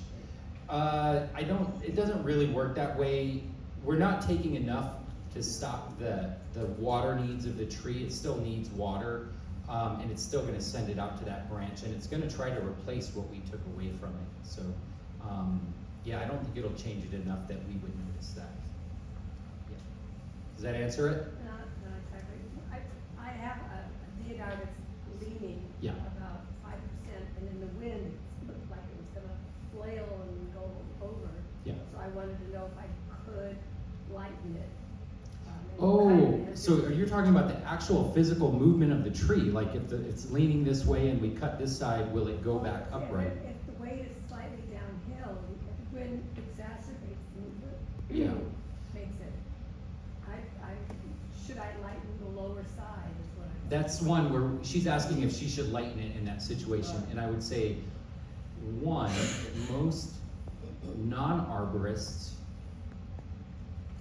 It doesn't really work that way. We're not taking enough to stop the water needs of the tree. It still needs water, and it's still gonna send it out to that branch, and it's gonna try to replace what we took away from it. So, yeah, I don't think it'll change it enough that we would notice that. Yeah. Does that answer it? Not exactly. I have a deodar that's leaning Yeah. about 5%, and in the wind, it looked like it was gonna flail and go over. Yeah. So I wanted to know if I could lighten it. Oh, so are you talking about the actual physical movement of the tree? Like if it's leaning this way and we cut this side, will it go back upright? If the weight is slightly downhill, if the wind exacerbates the movement, Yeah. makes it, should I lighten the lower side is what I'm. That's one where she's asking if she should lighten it in that situation, and I would say, one, most non-arborists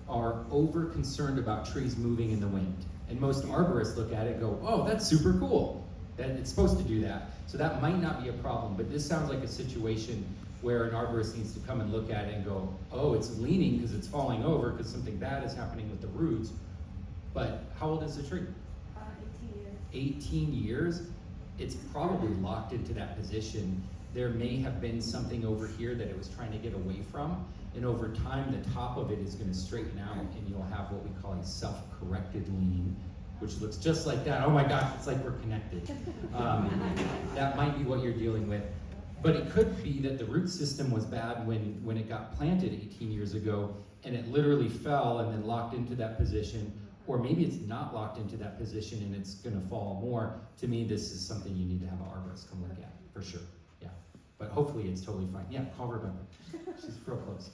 are over concerned about trees moving in the wind. And most arborists look at it and go, oh, that's super cool, that it's supposed to do that. So that might not be a problem, but this sounds like a situation where an arborist needs to come and look at it and go, oh, it's leaning because it's falling over because something bad is happening with the roots. But how old is the tree? 18 years. 18 years? It's probably locked into that position. There may have been something over here that it was trying to get away from, and over time the top of it is going to straighten out and you'll have what we call a self-corrected lean, which looks just like that. Oh my gosh, it's like we're connected. That might be what you're dealing with. But it could be that the root system was bad when it got planted 18 years ago, and it literally fell and then locked into that position. Or maybe it's not locked into that position and it's going to fall more. To me, this is something you need to have an arborist come look at, for sure. Yeah. But hopefully it's totally fine. Yeah, call Rebecca. She's real close.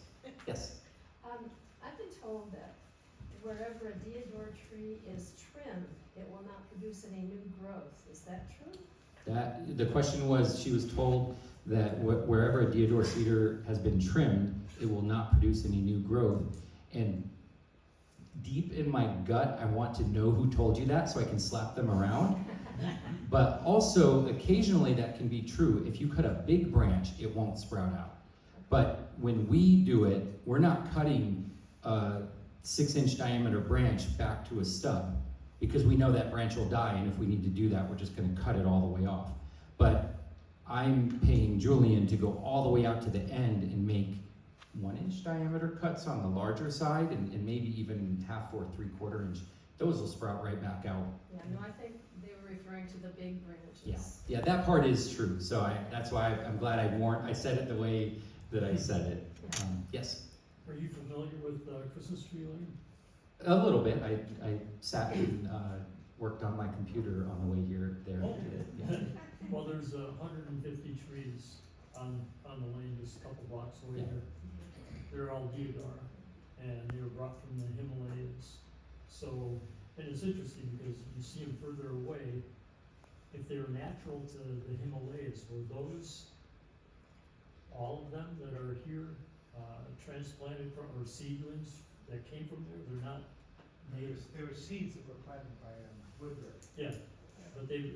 Yes? I've been told that wherever a deodar tree is trimmed, it will not produce any new growth. Is that true? The question was, she was told that wherever a deodar cedar has been trimmed, it will not produce any new growth. And deep in my gut, I want to know who told you that so I can slap them around. But also, occasionally that can be true. If you cut a big branch, it won't sprout out. But when we do it, we're not cutting a 6-inch diameter branch back to a stub because we know that branch will die, and if we need to do that, we're just gonna cut it all the way off. But I'm paying Julian to go all the way out to the end and make 1-inch diameter cuts on the larger side, and maybe even 1/2 or 3/4 inch. Those will sprout right back out. Yeah, no, I think they were referring to the big branches. Yeah, yeah, that part is true. So that's why I'm glad I said it the way that I said it. Yes? Are you familiar with Christmas Tree Lane? A little bit. I sat and worked on my computer on the way here, there. Oh. Yeah. Well, there's 150 trees on the lane just a couple blocks away Yeah. here. They're all deodar, and they were brought from the Himalayas. So, and it's interesting because you see them further away. If they were natural to the Himalayas, were those all of them that are here transplanted from, or seedlings that came from there? They're not native. There were seeds that were planted by Woodruff. Yeah, but they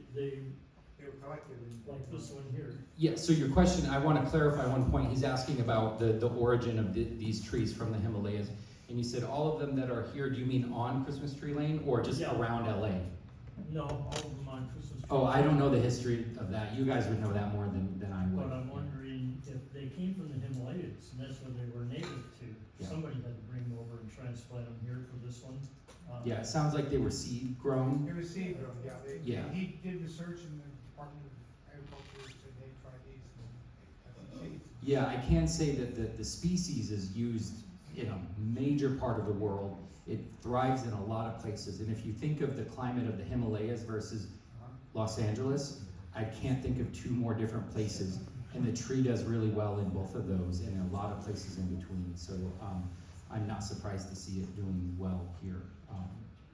They were collected in. like this one here. Yeah, so your question, I want to clarify one point. He's asking about the origin of these trees from the Himalayas. And you said all of them that are here, do you mean on Christmas Tree Lane or just Yeah. around LA? No, all of them on Christmas Tree. Oh, I don't know the history of that. You guys would know that more than I would. But I'm wondering if they came from the Himalayas, and that's where they were native to. Yeah. Somebody had to bring them over and transplant them here for this one. Yeah, it sounds like they were seed grown. It was seed grown, yeah. Yeah. He did research in the Department of Yeah, I can say that the species is used in a major part of the world. It thrives in a lot of places. And if you think of the climate of the Himalayas versus Los Angeles, I can't think of two more different places. And the tree does really well in both of those and in a lot of places in between. So I'm not surprised to see it doing well here.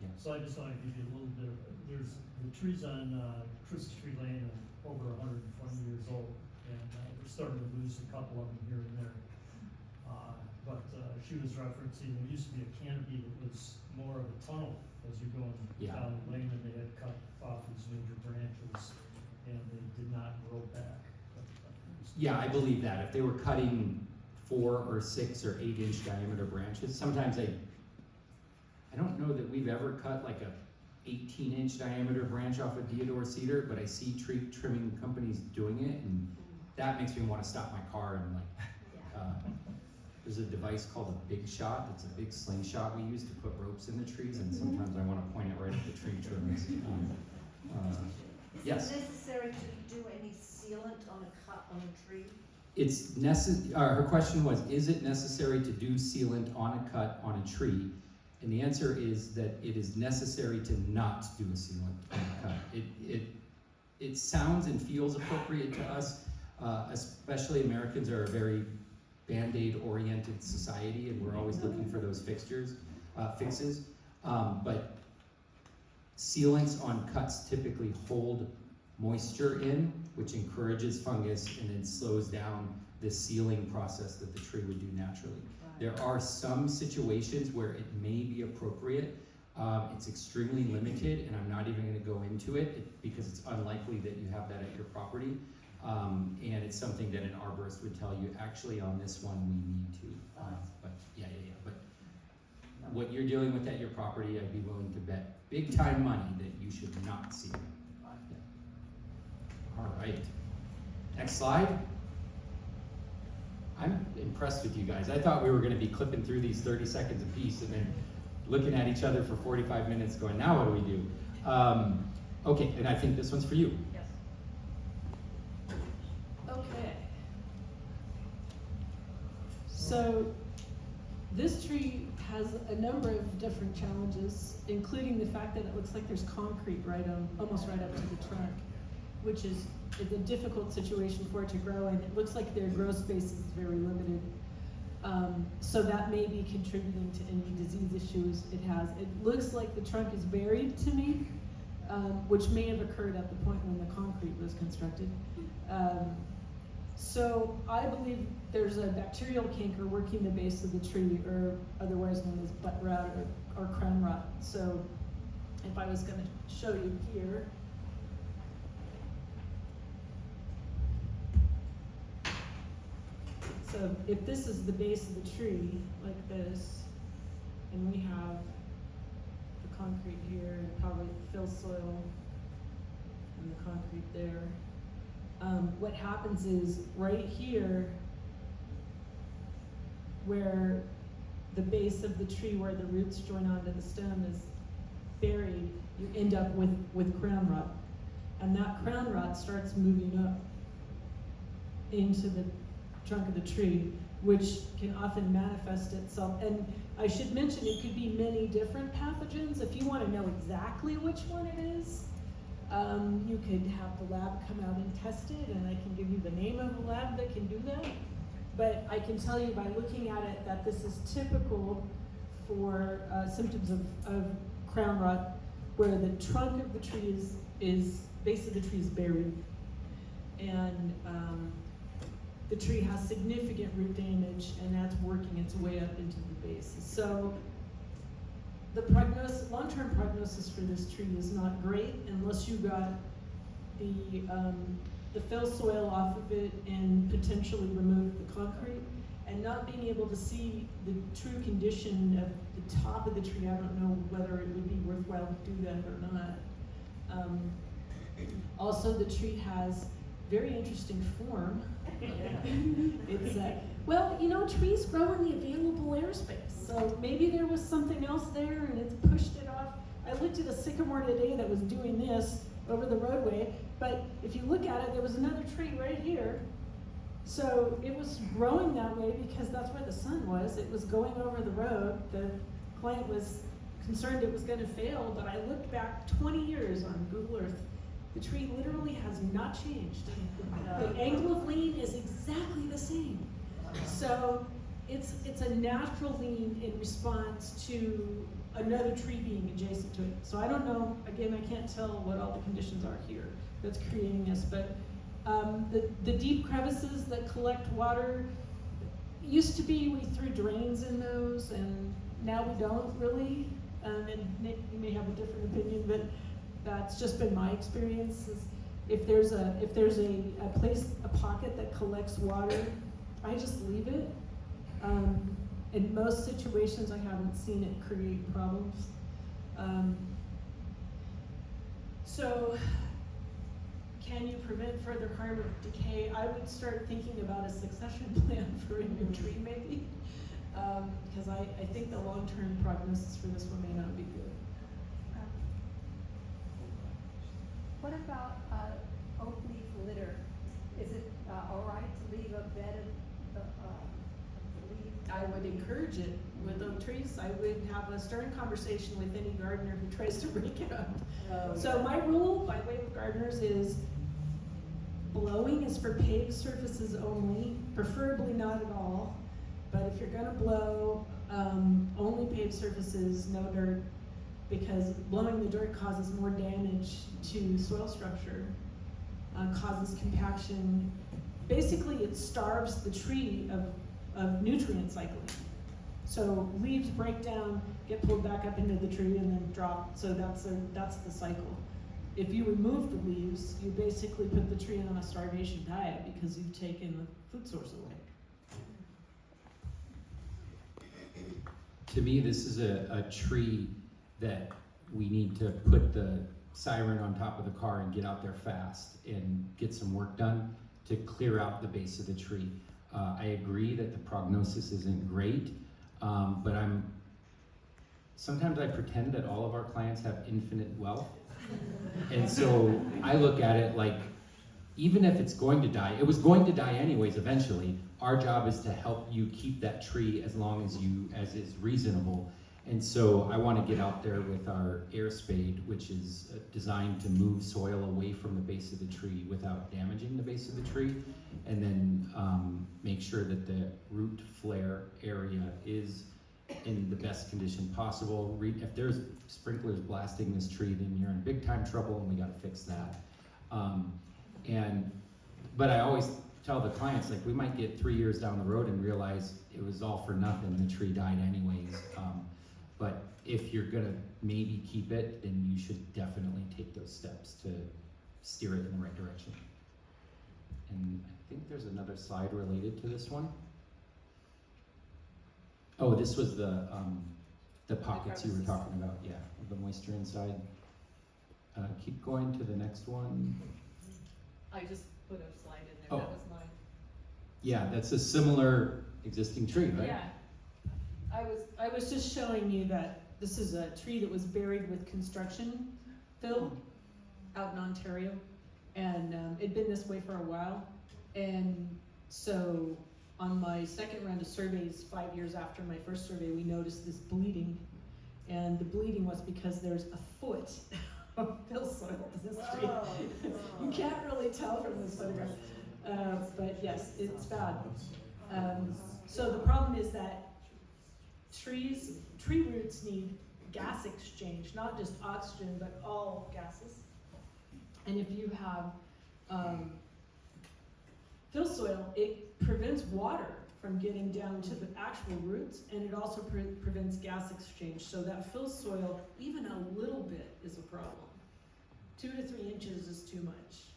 Yeah. So I just want to give you a little bit of, there's the trees on Christmas Tree Lane are over 120 years old, and we're starting to lose a couple of them here and there. But she was referencing, there used to be a canopy that was more of a tunnel as you're going down the lane, and they had cut off these major branches, and they did not grow back. Yeah, I believe that. If they were cutting 4 or 6 or 8 inch diameter branches, sometimes I don't know that we've ever cut like a 18 inch diameter branch off a deodar cedar, but I see tree trimming companies doing it, and that makes me want to stop my car and there's a device called a big shot. It's a big slingshot we use to put ropes in the trees, and sometimes I want to point it right at the tree trimmers. Yes? Is it necessary to do any sealant on a cut on a tree? It's her question was, is it necessary to do sealant on a cut on a tree? And the answer is that it is necessary to not do a sealant on a cut. It sounds and feels appropriate to us, especially Americans are a very Band-Aid oriented society, and we're always looking for those fixes. But sealants on cuts typically hold moisture in, which encourages fungus and then slows down the sealing process that the tree would do naturally. There are some situations where it may be appropriate. It's extremely limited, and I'm not even going to go into it because it's unlikely that you have that at your property. And it's something that an arborist would tell you, actually on this one we need to. But yeah. But what you're dealing with at your property, I'd be willing to bet big time money that you should not seal. Yeah. All right. Next slide. I'm impressed with you guys. I thought we were going to be clipping through these 30 seconds apiece and then looking at each other for 45 minutes going, now what do we do? Okay, and I think this one's for you. Yes. Okay. So this tree has a number of different challenges, including the fact that it looks like there's concrete almost right up to the trunk, which is a difficult situation for it to grow, and it looks like their growth space is very limited. So that may be contributing to any disease issues it has. It looks like the trunk is buried to me, which may have occurred at the point when the concrete was constructed. So I believe there's a bacterial canker working the base of the tree, or otherwise known as butt rot or crown rot. So if I was going to show you here, so if this is the base of the tree, like this, and we have the concrete here, and probably fill soil, and the concrete there, what happens is right here, where the base of the tree, where the roots join onto the stem is buried, you end up with crown rot. And that crown rot starts moving up into the trunk of the tree, which can often manifest itself. And I should mention it could be many different pathogens. If you want to know exactly which one it is, you could have the lab come out and test it, and I can give you the name of the lab that can do that. But I can tell you by looking at it that this is typical for symptoms of crown rot, where the trunk of the tree base of the tree is buried, and the tree has significant root damage, and that's working its way up into the base. So the long-term prognosis for this tree is not great unless you got the fill soil off of it and potentially remove the concrete. And not being able to see the true condition of the top of the tree, I don't know whether it would be worthwhile to do that or not. Also, the tree has very interesting form. It's well, trees grow in the available airspace, so maybe there was something else there and it's pushed it off. I looked at a sycamore today that was doing this over the roadway, but if you look at it, there was another tree right here So it was growing that way because that's where the sun was. It was going over the road. The client was concerned it was going to fail, but I looked back 20 years on Google Earth. The tree literally has not changed. The angle of lean is exactly the same. So it's a natural lean in response to another tree being adjacent to it. So I don't know, again, I can't tell what all the conditions are here that's creating this, but the deep crevices that collect water, used to be we threw drains in those, and now we don't really. And Nick, you may have a different opinion, but that's just been my experience. Is if there's a place, a pocket that collects water, I just leave it. In most situations, I haven't seen it create problems. So, can you prevent further harm or decay? I would start thinking about a succession plan for a new tree, maybe, because I think the long-term prognosis for this one may not be good. What about oak leaf litter? Is it all right to leave a bed of the leaf? I would encourage it with oak trees. I would have a stern conversation with any gardener who tries to break it up. So my rule, by way of gardeners, is blowing is for paved surfaces only, preferably not at all. But if you're gonna blow, only paved surfaces, no dirt, because blowing the dirt causes more damage to soil structure, causes compaction. Basically, it starves the tree of nutrient cycling. So leaves break down, get pulled back up into the tree, and then drop. So that's the cycle. If you remove the leaves, you basically put the tree on a starvation diet because you've taken the food source away. To me, this is a tree that we need to put the siren on top of the car and get out there fast and get some work done to clear out the base of the tree. I agree that the prognosis isn't great, but sometimes I pretend that all of our clients have infinite wealth. And so I look at it like, even if it's going to die, it was going to die anyways eventually. Our job is to help you keep that tree as long as is reasonable. And so I want to get out there with our air spade, which is designed to move soil away from the base of the tree without damaging the base of the tree, and then make sure that the root flare area is in the best condition possible. If there's sprinklers blasting this tree, then you're in big time trouble, and we got to fix that. But I always tell the clients, like, we might get 3 years down the road and realize it was all for nothing, the tree died anyways. But if you're gonna maybe keep it, then you should definitely take those steps to steer it in the right direction. And I think there's another slide related to this one. Oh, this was the pockets you were talking about, yeah, the moisture inside. Keep going to the next one. I just put a slide in there, that was mine. Yeah, that's a similar existing tree, right? Yeah. I was just showing you that this is a tree that was buried with construction fill out in Ontario, and it'd been this way for a while. And so on my second round of surveys, 5 years after my first survey, we noticed this bleeding, and the bleeding was because there's a foot of fill soil in this tree. You can't really tell from this photograph, but yes, it's bad. So the problem is that tree roots need gas exchange, not just oxygen, but all gases. And if you have fill soil, it prevents water from getting down to the actual roots, and it also prevents gas exchange. So that fill soil, even a little bit, is a problem. 2 to 3 inches is too much.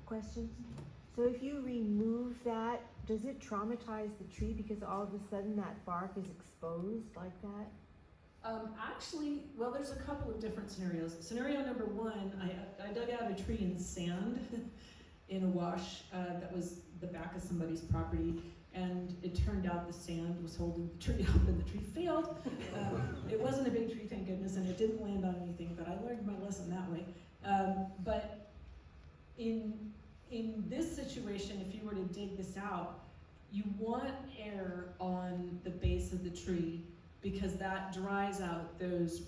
Questions? So if you remove that, does it traumatize the tree because all of a sudden that bark is exposed like that? Actually, well, there's a couple of different scenarios. Scenario number one, I dug out a tree in sand in a wash that was the back of somebody's property, and it turned out the sand was holding the tree up and the tree failed. It wasn't a big tree, thank goodness, and it didn't land on anything, but I learned my lesson that way. But in in this situation, if you were to dig this out, you want air on the base of the tree because that dries out those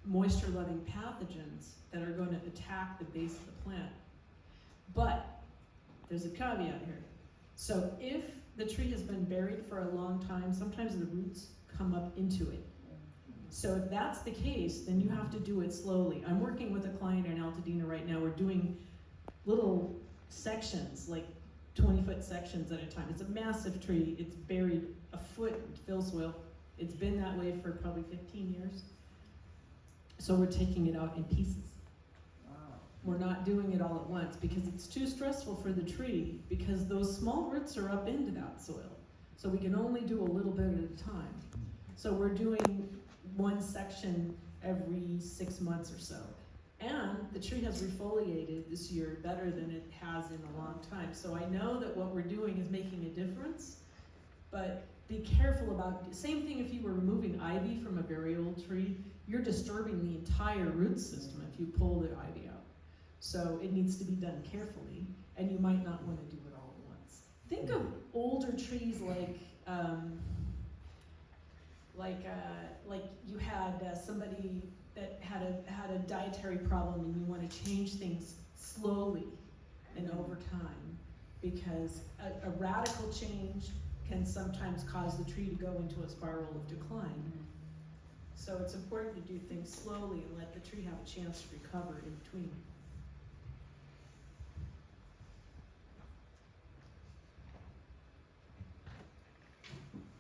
moisture-loving pathogens that are going to attack the base of the plant. But there's a caveat here. So if the tree has been buried for a long time, sometimes the roots come up into it. So if that's the case, then you have to do it slowly. I'm working with a client in Altadena right now. We're doing little sections, like 20-foot sections at a time. It's a massive tree. It's buried a foot in fill soil. It's been that way for probably 15 years. So we're taking it out in pieces. We're not doing it all at once because it's too stressful for the tree because those small roots are up into that soil. So we can only do a little bit at a time. So we're doing one section every 6 months or so. And the tree has refoliated this year better than it has in a long time. So I know that what we're doing is making a difference, but be careful about, same thing if you were removing ivy from a very old tree, you're disturbing the entire root system if you pull the ivy out. So it needs to be done carefully, and you might not want to do it all at once. Think of older trees like you had somebody that had a dietary problem, and you want to change things slowly and over time, because a radical change can sometimes cause the tree to go into a spiral of decline. So it's important to do things slowly and let the tree have a chance to recover in between.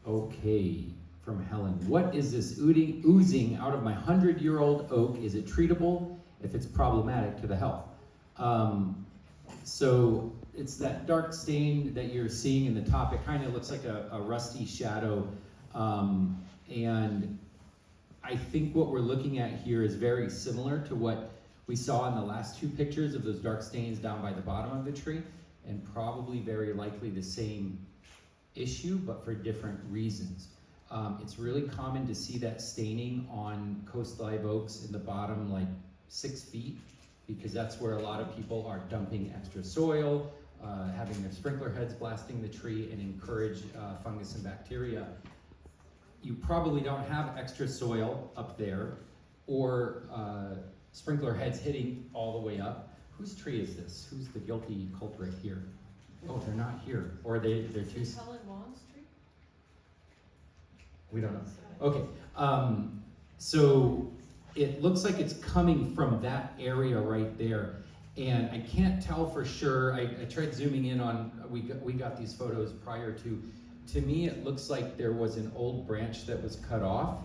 Okay, from Helen. What is this oozing out of my 100-year-old oak? Is it treatable if it's problematic to the health? So it's that dark stain that you're seeing in the top. It kind of looks like a rusty shadow. And I think what we're looking at here is very similar to what we saw in the last two pictures of those dark stains down by the bottom of the tree, and probably very likely the same issue, but for different reasons. It's really common to see that staining on coast live oaks in the bottom like 6 feet, because that's where a lot of people are dumping extra soil, having their sprinkler heads blasting the tree, and encourage fungus and bacteria. You probably don't have extra soil up there, or sprinkler heads hitting all the way up. Whose tree is this? Who's the guilty culprit here? Oh, they're not here, or they're too. Helen Wong's tree? We don't know. Okay, so it looks like it's coming from that area right there, and I can't tell for sure. I tried zooming in on. We got these photos prior to. To me, it looks like there was an old branch that was cut off,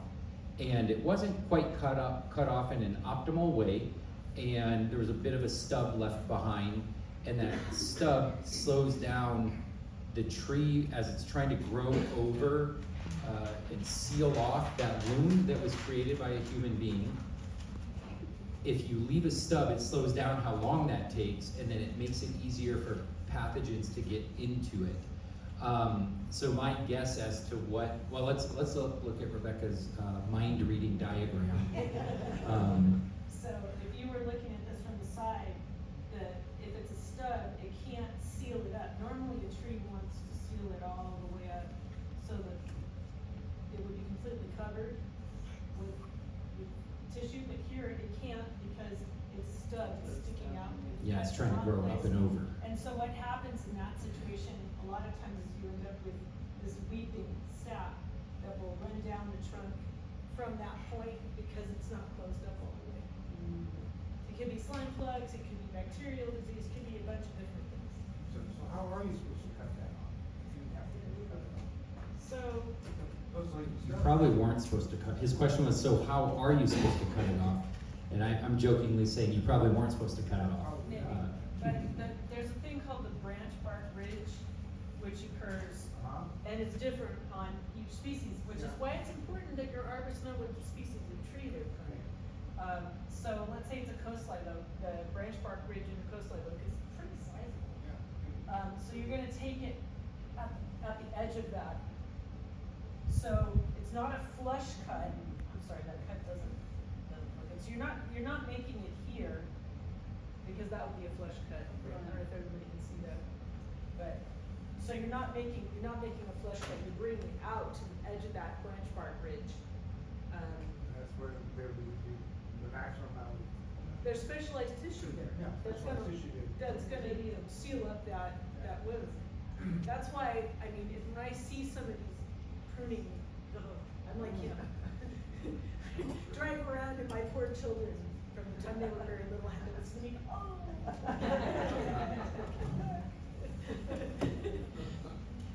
and it wasn't quite cut off in an optimal way, and there was a bit of a stub left behind, and that stub slows down the tree as it's trying to grow over and seal off that wound that was created by a human being. If you leave a stub, it slows down how long that takes, and then it makes it easier for pathogens to get into it. So my guess as to what, well, let's look at Rebecca's mind reading diagram. So if you were looking at this from the side, if it's a stud, it can't seal it up. Normally a tree wants to seal it all the way up so that it would be completely covered with tissue, but here it can't because it's studs sticking out. Yeah, it's trying to grow up and over. And so what happens in that situation, a lot of times is you end up with this weeping sap that will run down the trunk from that point because it's not closed up all the way. It could be slime plugs, it could be bacterial disease, it could be a bunch of different things. So how are you supposed to cut that off? If you have to cut it off? So, You probably weren't supposed to cut. His question was, so how are you supposed to cut it off? And I'm jokingly saying you probably weren't supposed to cut it off. but there's a thing called the branch bark ridge, which occurs, and it's different on each species, which is why it's important that your arborists know what species of tree they're pruning. So let's say it's a coast live oak, the branch bark ridge in a coast live oak is pretty sizable. So you're gonna take it at the edge of that. So it's not a flush cut. I'm sorry, that cut doesn't look good. So you're not making it here. because that would be a flush cut. I don't know if everybody can see that. But, so you're not making a flush cut, you're bringing it out to the edge of that branch bark ridge. That's where there would be the maximum amount. There's specialized tissue there. Yeah, That's specialized gonna, tissue there. that's gonna seal up that wound. That's why, I mean, when I see some of these pruning, I'm like, you know, drive around and my poor children, from the time they were very little, had to listen to me,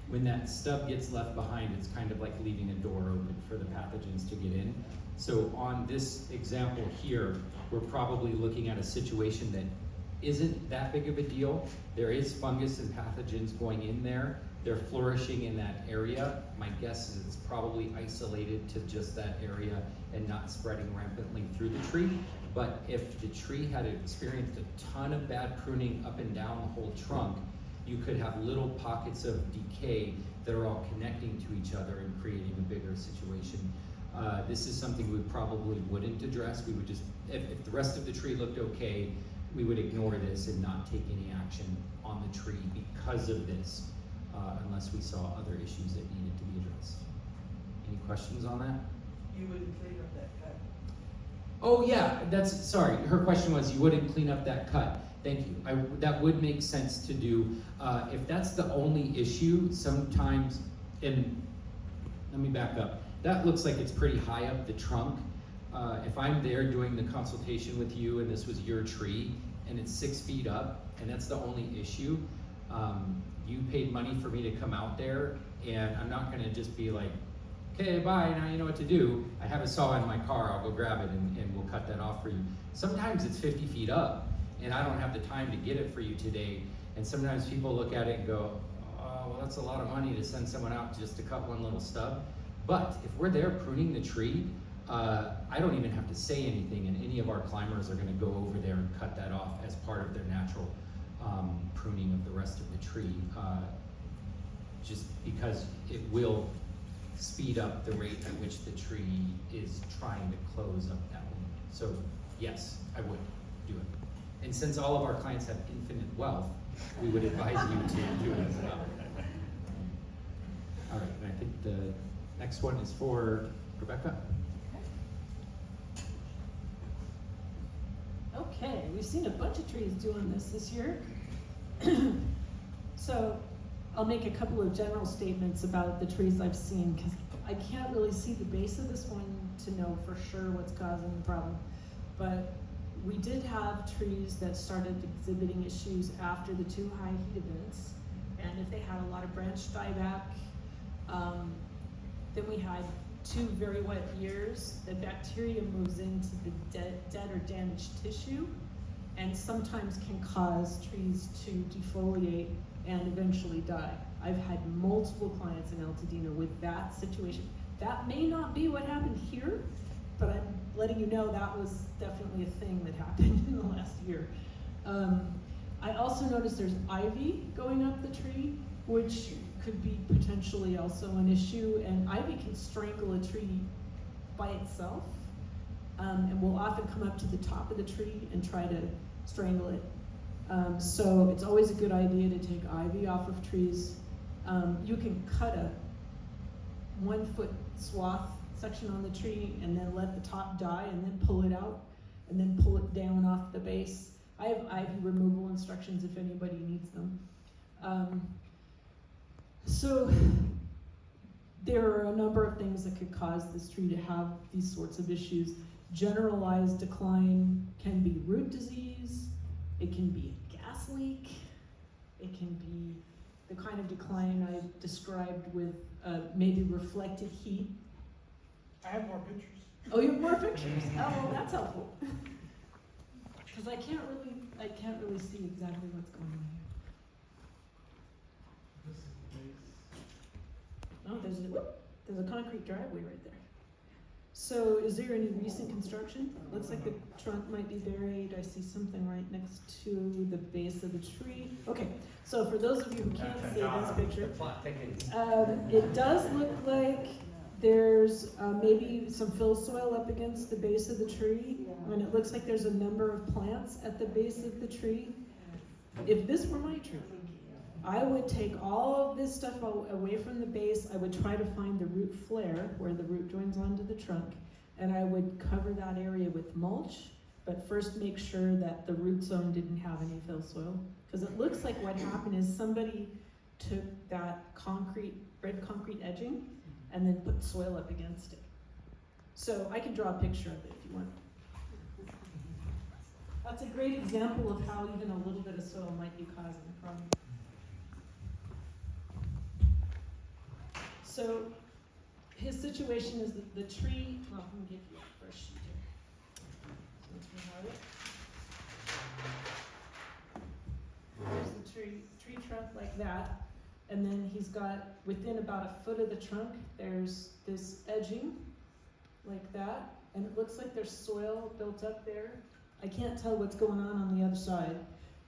When that stub gets left behind, it's kind of like leaving a door open for the pathogens to get in. So on this example here, we're probably looking at a situation that isn't that big of a deal. There is fungus and pathogens going in there. They're flourishing in that area. My guess is it's probably isolated to just that area and not spreading rampantly through the tree. But if the tree had experienced a ton of bad pruning up and down the whole trunk, you could have little pockets of decay that are all connecting to each other and creating a bigger situation. This is something we probably wouldn't address. We would just, if the rest of the tree looked okay, we would ignore this and not take any action on the tree because of this, unless we saw other issues that needed to be addressed. Any questions on that? You wouldn't clean up that cut. Oh yeah, sorry, her question was you wouldn't clean up that cut. Thank you. That would make sense to do. If that's the only issue, sometimes, and let me back up. That looks like it's pretty high up the trunk. If I'm there doing the consultation with you and this was your tree and it's 6 feet up and that's the only issue, you paid money for me to come out there and I'm not gonna just be like, okay, bye, now you know what to do. I have a saw in my car, I'll go grab it and we'll cut that off for you. Sometimes it's 50 feet up and I don't have the time to get it for you today. And sometimes people look at it and go, oh, well, that's a lot of money to send someone out just to cut one little stub. But if we're there pruning the tree, I don't even have to say anything and any of our climbers are gonna go over there and cut that off as part of their natural pruning of the rest of the tree. Just because it will speed up the rate at which the tree is trying to close up that wound. So yes, I would do it. And since all of our clients have infinite wealth, we would advise you to do it as well. All right, and I think the next one is for Rebecca. Okay, we've seen a bunch of trees doing this year. So I'll make a couple of general statements about the trees I've seen because I can't really see the base of this one to know for sure what's causing the problem. But we did have trees that started exhibiting issues after the 2 high heat events. And if they had a lot of branch dieback, then we had 2 very wet years. The bacteria moves into the dead or damaged tissue and sometimes can cause trees to defoliate and eventually die. I've had multiple clients in Altadena with that situation. That may not be what happened here, but I'm letting you know that was definitely a thing that happened in the last year. I also noticed there's ivy going up the tree, which could be potentially also an issue, and ivy can strangle a tree by itself, and will often come up to the top of the tree and try to strangle it. So it's always a good idea to take ivy off of trees. You can cut a 1 foot swath section on the tree and then let the top die and then pull it out and then pull it down off the base. I have ivy removal instructions if anybody needs them. So there are a number of things that could cause this tree to have these sorts of issues. Generalized decline can be root disease, it can be a gas leak, it can be the kind of decline I described with maybe reflected heat. I have more pictures. Oh, you have more pictures? Oh, well, that's helpful. Because I can't really see exactly what's going on here. Oh, there's a concrete driveway right there. So is there any recent construction? Looks like the trunk might be buried. I see something right next to the base of the tree. Okay, so for those of you who can't see this picture, it does look like there's maybe some fill soil up against the base of the tree, and it looks like there's a number of plants at the base of the tree. If this were my tree, I would take all of this stuff away from the base. I would try to find the root flare where the root joins onto the trunk, and I would cover that area with mulch, but first make sure that the root zone didn't have any fill soil. Because it looks like what happened is somebody took that red concrete edging and then put soil up against it. So I can draw a picture of it if you want. That's a great example of how even a little bit of soil might be causing a problem. So his situation is that the tree, well, let me give you a first sheet here. So we have it. There's the tree trunk like that. And then he's got, within about a foot of the trunk, there's this edging like that. And it looks like there's soil built up there. I can't tell what's going on the other side,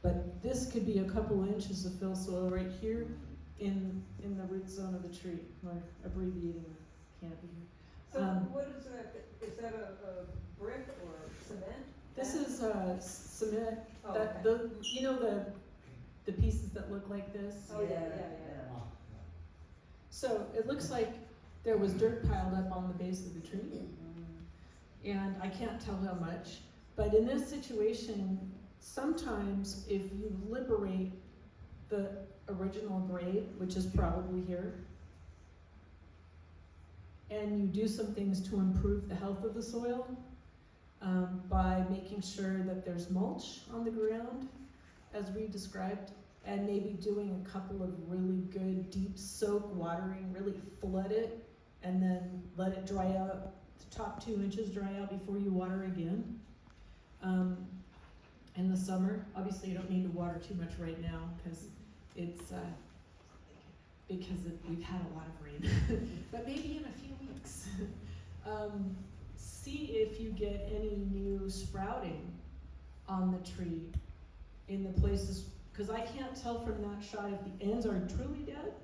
but this could be a couple inches of fill soil right here in the root zone of the tree. We're abbreviating the canopy here. So what is that? Is that a brick or cement? This is cement. Oh, That okay. you know the pieces that look like this. Oh, yeah. So it looks like there was dirt piled up on the base of the tree, and I can't tell how much. But in this situation, sometimes if you liberate the original grade, which is probably here, and you do some things to improve the health of the soil by making sure that there's mulch on the ground, as we described, and maybe doing a couple of really good deep soak watering, really flood it, and then let it dry out, the top 2 inches dry out before you water again. In the summer, obviously you don't need to water too much right now because we've had a lot of rain, but maybe in a few weeks. See if you get any new sprouting on the tree in the places, because I can't tell from that shot if the ends are truly dead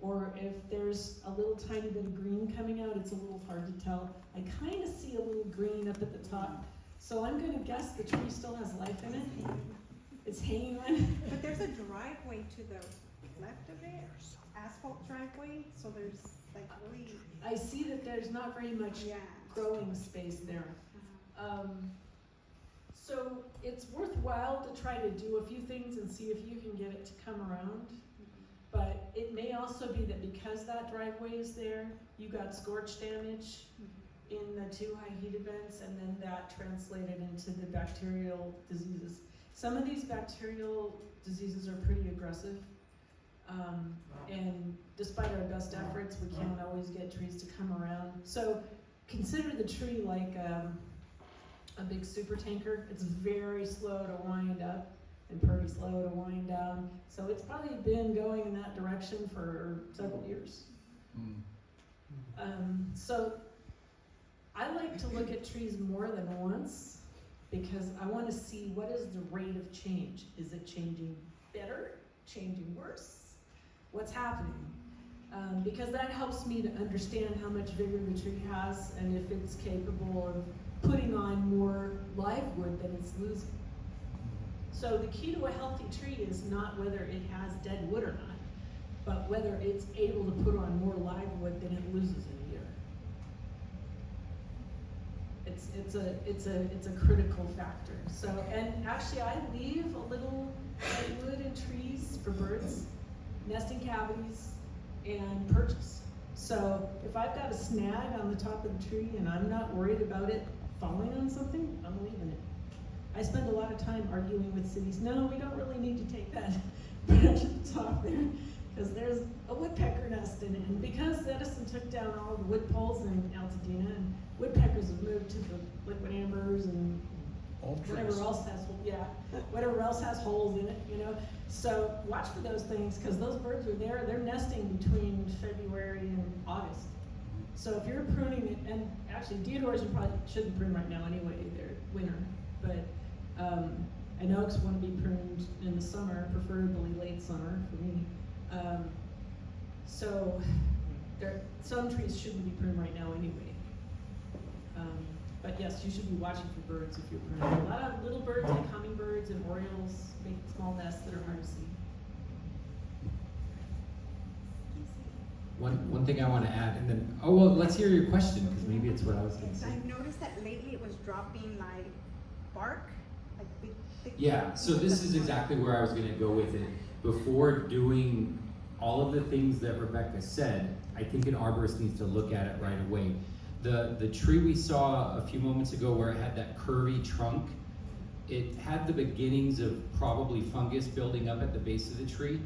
or if there's a little tiny bit of green coming out. It's a little hard to tell. I kind of see a little green up at the top. So I'm going to guess the tree still has life in it. It's hanging on. But there's a driveway to the left of it, asphalt driveway, so there's like really. I see that there's not very much growing space there. So it's worthwhile to try to do a few things and see if you can get it to come around. But it may also be that because that driveway is there, you got scorch damage in the 2 high heat events, and then that translated into the bacterial diseases. Some of these bacterial diseases are pretty aggressive, and despite our best efforts, we can't always get trees to come around. So consider the tree like a big super tanker. It's very slow to wind up and pretty slow to wind down. So it's probably been going in that direction for several years. So I like to look at trees more than once because I want to see what is the rate of change. Is it changing better? Changing worse? What's happening? Because that helps me to understand how much vigor the tree has and if it's capable of putting on more live wood than it's losing. So the key to a healthy tree is not whether it has dead wood or not, but whether it's able to put on more live wood than it loses in a year. It's a critical factor. So, and actually I leave a little dead wood in trees for birds, nesting cavities, and perches. So if I've got a snag on the top of the tree and I'm not worried about it falling on something, I'm leaving it. I spend a lot of time arguing with cities. No, we don't really need to take that branch at the top there because there's a woodpecker nest in it. And because Edison took down all the wood poles in Altadena, and woodpeckers have moved to the liquid ambers and whatever else has holes in it, you know. So watch for those things because those birds are there. They're nesting between February and August. So if you're pruning it, and actually deodars you probably shouldn't prune right now anyway, they're winter. But and oaks want to be pruned in the summer, preferably late summer for me. So some trees shouldn't be pruned right now anyway. But yes, you should be watching for birds if you're pruning. A lot of little birds like hummingbirds and orioles make small nests that are hard to see. One thing I want to add, and then, oh, well, let's hear your question, because maybe it's what I was going to say. I've noticed that lately it was dropping like bark, like big, thick. Yeah, so this is exactly where I was going to go with it. Before doing all of the things that Rebecca said, I think an arborist needs to look at it right away. The tree we saw a few moments ago where it had that curvy trunk, it had the beginnings of probably fungus building up at the base of the tree,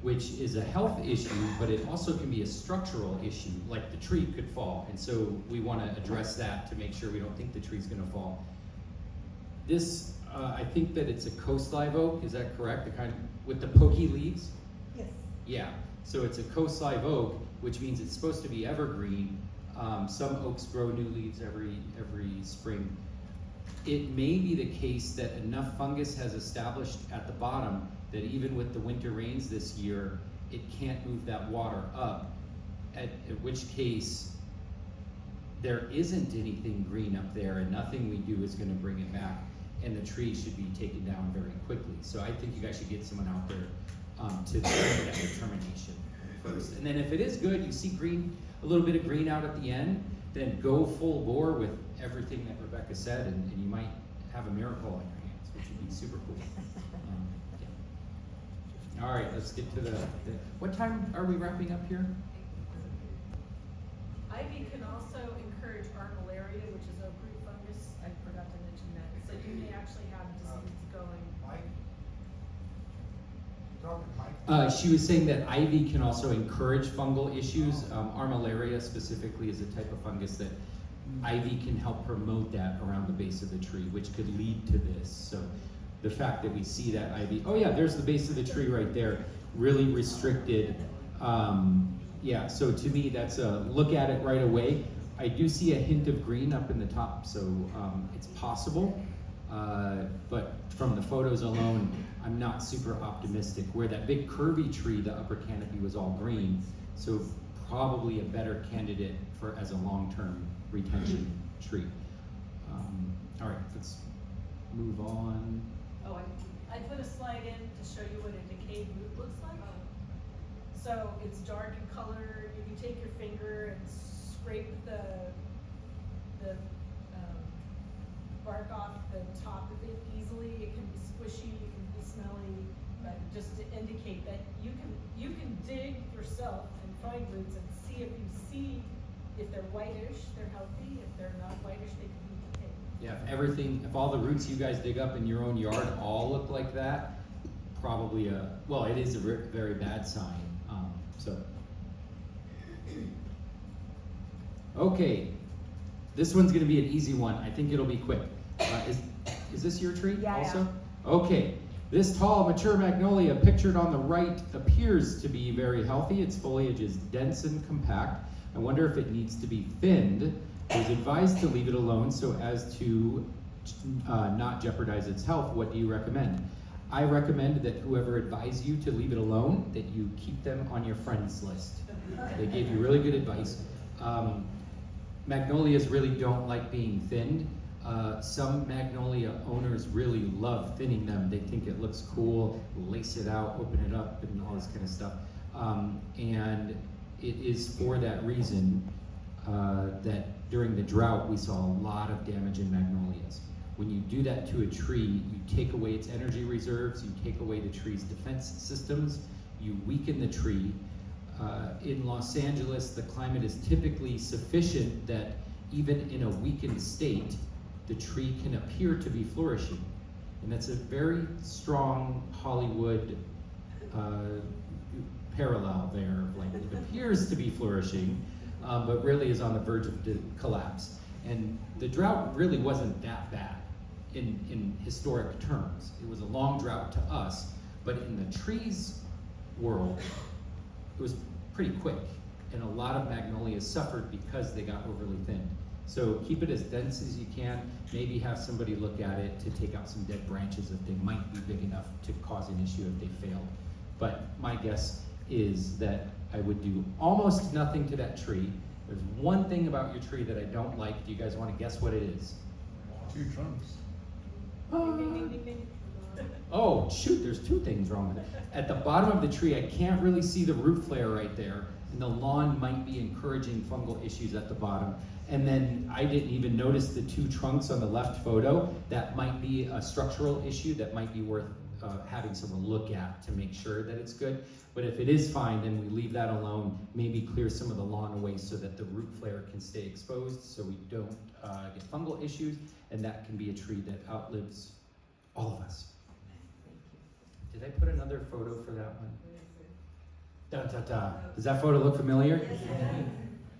which is a health issue, but it also can be a structural issue, like the tree could fall. And so we want to address that to make sure we don't think the tree's going to fall. This, I think that it's a coast live oak, is that correct? The kind with the pokey leaves? Yes. Yeah, so it's a coast live oak, which means it's supposed to be evergreen. Some oaks grow new leaves every spring. It may be the case that enough fungus has established at the bottom that even with the winter rains this year, it can't move that water up, at which case there isn't anything green up there and nothing we do is going to bring it back, and the tree should be taken down very quickly. So I think you guys should get someone out there to make that determination first. And then if it is good, you see green, a little bit of green out at the end, then go full bore with everything that Rebecca said, and you might have a miracle on your hands, which would be super cool. Yeah. All right, let's get to the what time are we wrapping up here? Ivy can also encourage armillaria, which is oak root fungus. I forgot to mention that. So you may actually have disease going. Mike? Talking Mike? She was saying that ivy can also encourage fungal issues. Armillaria specifically is a type of fungus that ivy can help promote that around the base of the tree, which could lead to this. So the fact that we see that ivy, oh yeah, there's the base of the tree right there, really restricted. Yeah, so to me, that's a look at it right away. I do see a hint of green up in the top, so it's possible. But from the photos alone, I'm not super optimistic. Where that big curvy tree, the upper canopy was all green, so probably a better candidate for as a long-term retention tree. All right, let's move on. Oh, I put a slide in to show you what a decayed root looks like. So it's dark in color. You can take your finger and scrape the bark off the top of it easily. It can be squishy, it can be smelly, but just to indicate that you can dig yourself and find roots and see if they're whitish, they're healthy. If they're not whitish, they can be decayed. Yeah, if all the roots you guys dig up in your own yard all look like that, probably it is a very bad sign. Okay, this one's gonna be an easy one. I think it'll be quick. Is this your tree also? Yeah. Okay, this tall, mature magnolia pictured on the right appears to be very healthy. Its foliage is dense and compact. I wonder if it needs to be thinned. I was advised to leave it alone so as to not jeopardize its health. What do you recommend? I recommend that whoever advised you to leave it alone, that you keep them on your friends list. They gave you really good advice. Magnolias really don't like being thinned. Some magnolia owners really love thinning them. They think it looks cool, lace it out, open it up, and all this kind of stuff. And it is for that reason that during the drought we saw a lot of damage in magnolias. When you do that to a tree, you take away its energy reserves, you take away the tree's defense systems, you weaken the tree. In Los Angeles, the climate is typically sufficient that even in a weakened state, the tree can appear to be flourishing. And that's a very strong Hollywood parallel there. Like it appears to be flourishing, but really is on the verge of collapse. And the drought really wasn't that bad in historic terms. It was a long drought to us, but in the trees world, it was pretty quick. And a lot of magnolias suffered because they got overly thinned. So keep it as dense as you can. Maybe have somebody look at it to take out some dead branches if they might be big enough to cause an issue if they failed. But my guess, is that I would do almost nothing to that tree. There's one thing about your tree that I don't like. Do you guys want to guess what it is? 2 trunks. Oh, shoot, there's 2 things wrong with it. At the bottom of the tree, I can't really see the root flare right there, and the lawn might be encouraging fungal issues at the bottom. And then I didn't even notice the 2 trunks on the left photo. That might be a structural issue that might be worth having someone look at to make sure that it's good. But if it is fine, then we leave that alone, maybe clear some of the lawn away so that the root flare can stay exposed so we don't get fungal issues, and that can be a tree that outlives all of us. Did I put another photo for that one? Da, da, da. Does that photo look familiar?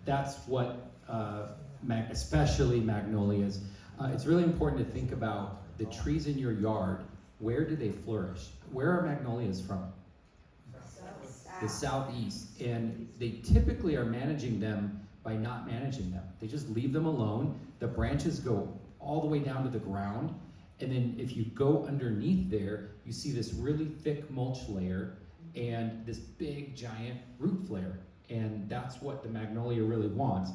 That's what, especially magnolias. It's really important to think about the trees in your yard. Where do they flourish? Where are magnolias from? The southeast. And they typically are managing them by not managing them. They just leave them alone. The branches go all the way down to the ground. And then if you go underneath there, you see this really thick mulch layer and this big giant root flare. And that's what the magnolia really wants.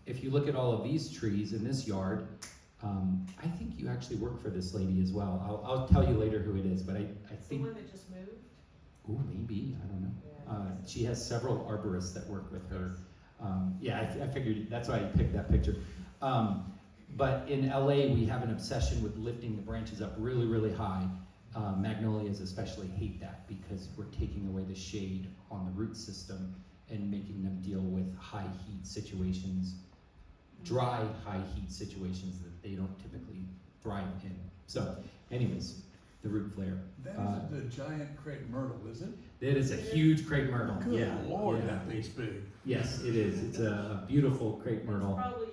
If you look at all of these trees in this yard, I think you actually work for this lady as well. I'll tell you later who it is, but I think... The one that just moved? Oh, maybe, I don't know. She has several arborists that work with her. Yeah, I figured that's why I picked that picture. But in LA, we have an obsession with lifting the branches up really, really high. Magnolias especially hate that because we're taking away the shade on the root system and making them deal with high heat situations, dry high heat situations that they don't typically thrive in. So anyways, the root flare. That isn't the giant crepe myrtle, is it? It is a huge crepe myrtle. Good Yeah, Lord, yeah. that thing's big. Yes, it is. It's a beautiful crepe myrtle. Probably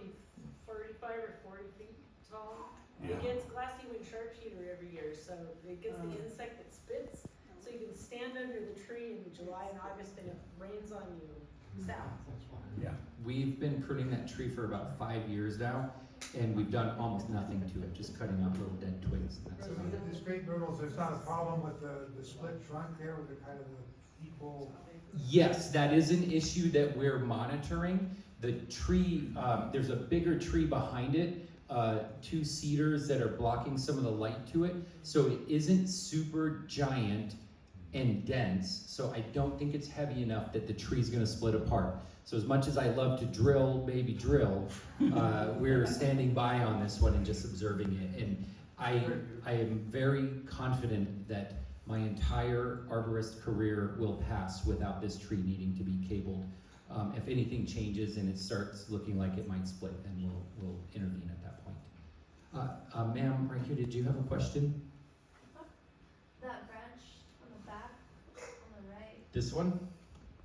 35 or 40 feet tall. Yeah. It gets glassy wing sharpshooter every year, so it gets the insect that spits. So you can stand under the tree in July and August and it rains on you south. Yeah, we've been pruning that tree for about 5 years now, and we've done almost nothing to it, just cutting out little dead twigs. And that's about it. This crepe myrtles, there's not a problem with the split trunk there with the kind of the equal? Yes, that is an issue that we're monitoring. The tree, there's a bigger tree behind it, 2 cedars that are blocking some of the light to it, so it isn't super giant and dense, so I don't think it's heavy enough that the tree's gonna split apart. So as much as I love to drill, baby drill, we're standing by on this one and just observing it. And I am very confident that my entire arborist career will pass without this tree needing to be cabled. If anything changes and it starts looking like it might split, then we'll intervene at that point. Ma'am, right here, did you have a question? That branch on the back, on the right, This one?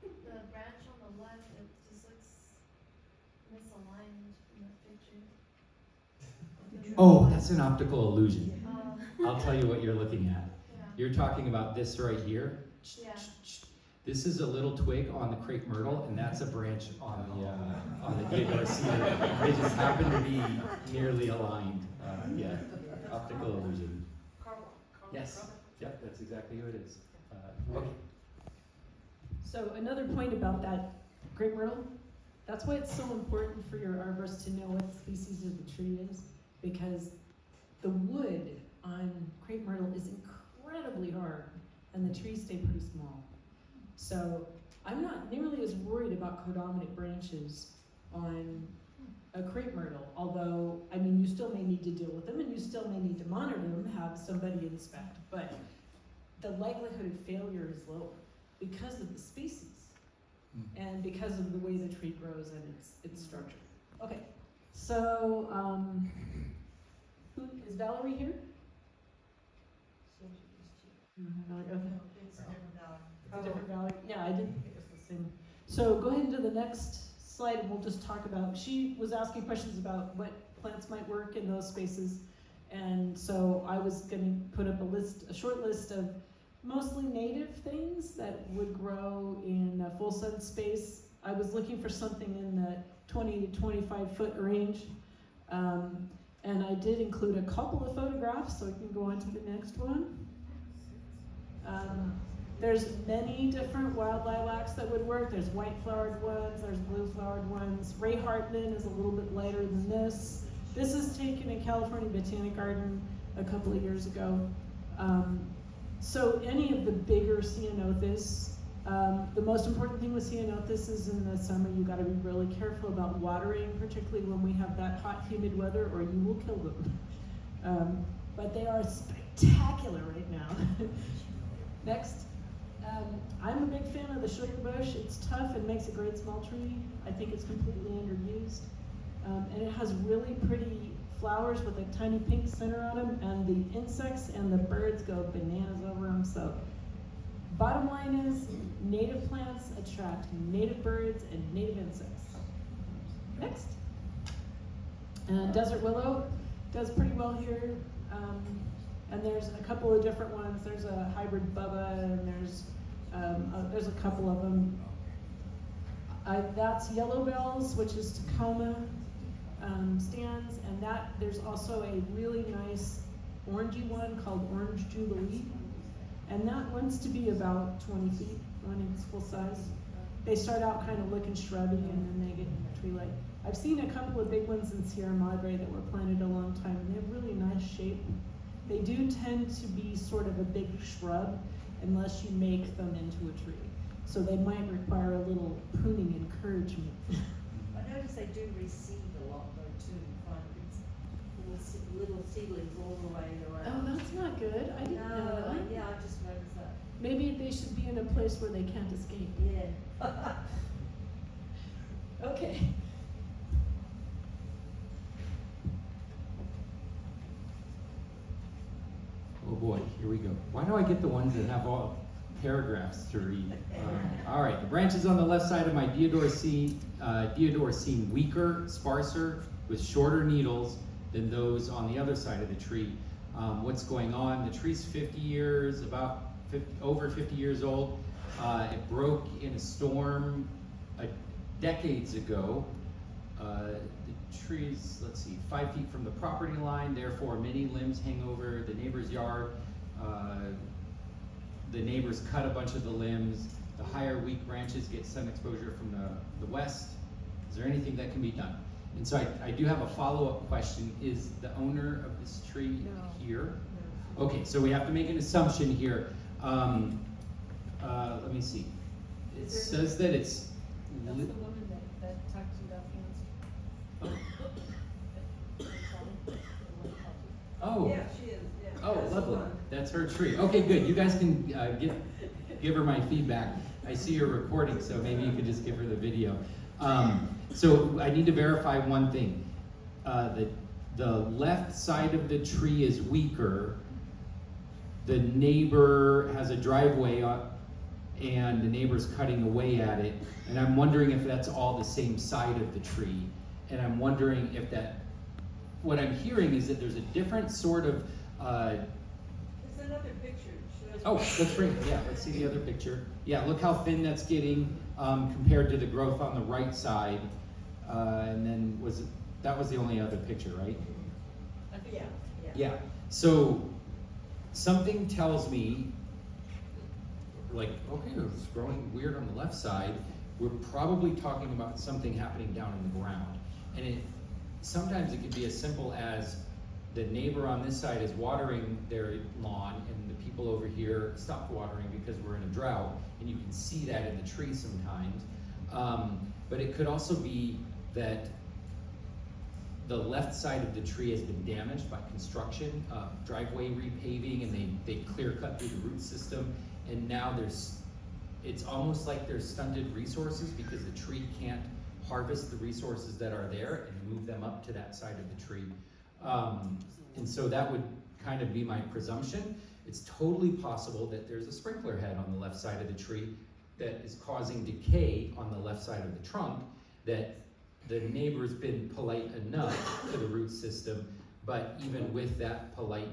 the branch on the left, it just looks misaligned in the picture. Oh, that's an optical illusion. Oh, I'll tell you what you're looking at. yeah, You're talking about this right here. yeah. This is a little twig on the crepe myrtle, and that's a branch on the Deodora cedar. They just happen to be nearly aligned. Yeah, optical illusion. Yes, yep, that's exactly who it is. Okay. So another point about that crepe myrtle, that's why it's so important for your arborist to know what species of the tree is, because the wood on crepe myrtle is incredibly hard, and the trees stay pretty small. So I'm not nearly as worried about codominant branches on a crepe myrtle, although, I mean, you still may need to deal with them and you still may need to monitor them, have somebody inspect, but the likelihood of failure is lower because of the species and because of the way the tree grows and its structure. Okay, so, who, is Valerie here? Okay. It's a different dollar. It's a different Valerie. Yeah, I didn't think it was the same. So go ahead to the next slide and we'll just talk about, she was asking questions about what plants might work in those spaces. And so I was gonna put up a short list of mostly native things that would grow in a full sun space. I was looking for something in the 20 to 25 foot range. And I did include a couple of photographs, so we can go on to the next one. There's many different wild lilacs that would work. There's white flowered ones, there's blue flowered ones. Ray Hartman is a little bit lighter than this. This is taken in California Botanic Garden a couple of years ago. So any of the bigger ceanothus, the most important thing with ceanothus is in the summer you gotta be really careful about watering, particularly when we have that hot, humid weather, or you will kill them. But they are spectacular right now. Next. I'm a big fan of the sugar bush. It's tough and makes a great small tree. I think it's completely underused. And it has really pretty flowers with a tiny pink center on them, and the insects and the birds go bananas over them. So bottom line is, native plants attract native birds and native insects. Next. And desert willow does pretty well here. And there's a couple of different ones. There's a hybrid Bubba, and there's a couple of them. That's yellow bells, which is Tacoma stands, and there's also a really nice orangey one called Orange Jubilee, and that wants to be about 20 feet when it's full size. They start out kind of looking shrubby, and then they get tree-like. I've seen a couple of big ones in Sierra Madre that were planted a long time, and they have really nice shape. They do tend to be sort of a big shrub unless you make them into a tree. So they might require a little pruning encouragement. I notice they do reseed a lot though too. You find it's little seedlings all the way around. Oh, that's not good. I didn't know that. Yeah, I just noticed that. Maybe they should be in a place where they can't escape. Yeah. Okay. Oh boy, here we go. Why do I get the ones that have all paragraphs to read? All right, the branches on the left side of my Diodorocene weaker, sparser, with shorter needles than those on the other side of the tree. What's going on? The tree's 50 years, over 50 years old. It broke in a storm decades ago. The tree's, 5 feet from the property line, therefore many limbs hang over the neighbor's yard. The neighbors cut a bunch of the limbs. The higher weak branches get sun exposure from the west. Is there anything that can be done? And so I do have a follow-up question. Is the owner of this tree here? No. Okay, so we have to make an assumption here. Let me see. It says that it's... That's the woman that talked to you about Oh. Yeah, she is, yeah. Oh, That's the lovely. one. That's her tree. Okay, good. You guys can give her my feedback. I see you're recording, so maybe you could just give her the video. So I need to verify one thing. The left side of the tree is weaker. The neighbor has a driveway and the neighbor's cutting away at it. And I'm wondering if that's all the same side of the tree. And I'm wondering if what I'm hearing is that there's a different sort of, There's another picture. oh, let's bring it, yeah, let's see the other picture. Yeah, look how thin that's getting compared to the growth on the right side. And then that was the only other picture, right? Yeah. Yeah, so something tells me, like, okay, it's growing weird on the left side. We're probably talking about something happening down in the ground. And sometimes it can be as simple as the neighbor on this side is watering their lawn and the people over here stopped watering because we're in a drought, and you can see that in the tree sometimes. But it could also be that the left side of the tree has been damaged by construction, driveway repaving, and they clear cut through the root system, and now it's almost like there's stunted resources because the tree can't harvest the resources that are there and move them up to that side of the tree. And so that would kind of be my presumption. It's totally possible that there's a sprinkler head on the left side of the tree that is causing decay on the left side of the trunk, that the neighbor's been polite enough to the root system, but even with that polite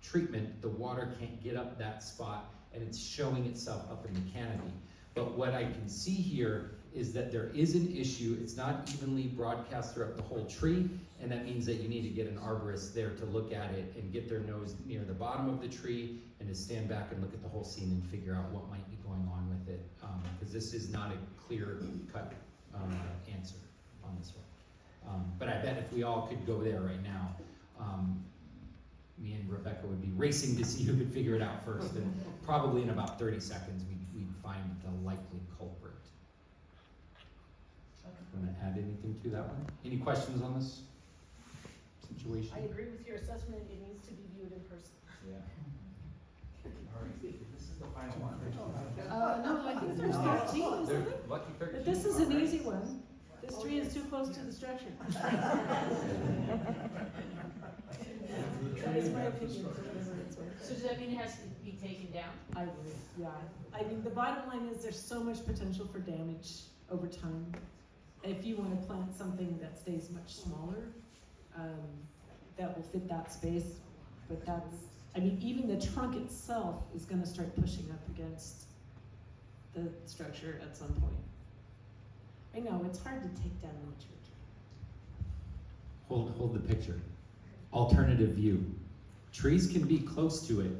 treatment, the water can't get up that spot and it's showing itself up in the canopy. But what I can see here is that there is an issue. It's not evenly broadcast throughout the whole tree, and that means that you need to get an arborist there to look at it and get their nose near the bottom of the tree and to stand back and look at the whole scene and figure out what might be going on with it, because this is not a clear cut answer on this one. But I bet if we all could go there right now, me and Rebecca would be racing to see who could figure it out first, and probably in about 30 seconds we'd find the likely culprit. Want to add anything to that one? Any questions on this situation? I agree with your assessment, it needs to be viewed in person. Yeah. All right, this is the final one. No, I think there's 13, isn't They're it? lucky 13. But this is an easy one. This tree is too close to the structure. That is my opinion, for whatever it's worth. So does that mean it has to be taken down? I would, yeah. I mean, the bottom line is there's so much potential for damage over time. If you wanna plant something that stays much smaller, that will fit that space, but that's, I mean, even the trunk itself is gonna start pushing up against the structure at some point. I know, it's hard to take down a mature tree. Hold the picture. Alternative view. Trees can be close to it,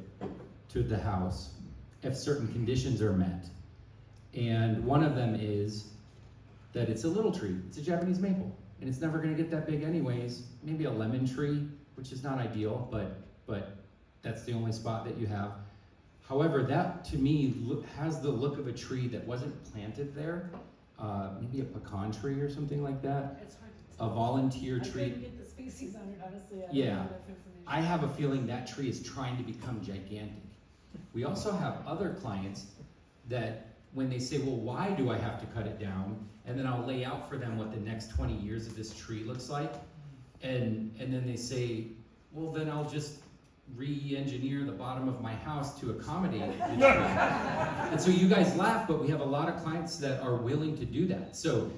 to the house, if certain conditions are met. And one of them is that it's a little tree. It's a Japanese maple, and it's never gonna get that big anyways. Maybe a lemon tree, which is not ideal, but that's the only spot that you have. However, that to me has the look of a tree that wasn't planted there. Maybe a pecan tree or something like that. It's hard to A volunteer I tree. couldn't get the species on it, honestly. I don't Yeah. have enough information. I have a feeling that tree is trying to become gigantic. We also have other clients that when they say, well, why do I have to cut it down? And then I'll lay out for them what the next 20 years of this tree looks like. And then they say, well, then I'll just re-engineer the bottom of my house to accommodate the tree. And so you guys laugh, but we have a lot of clients that are willing to do that. So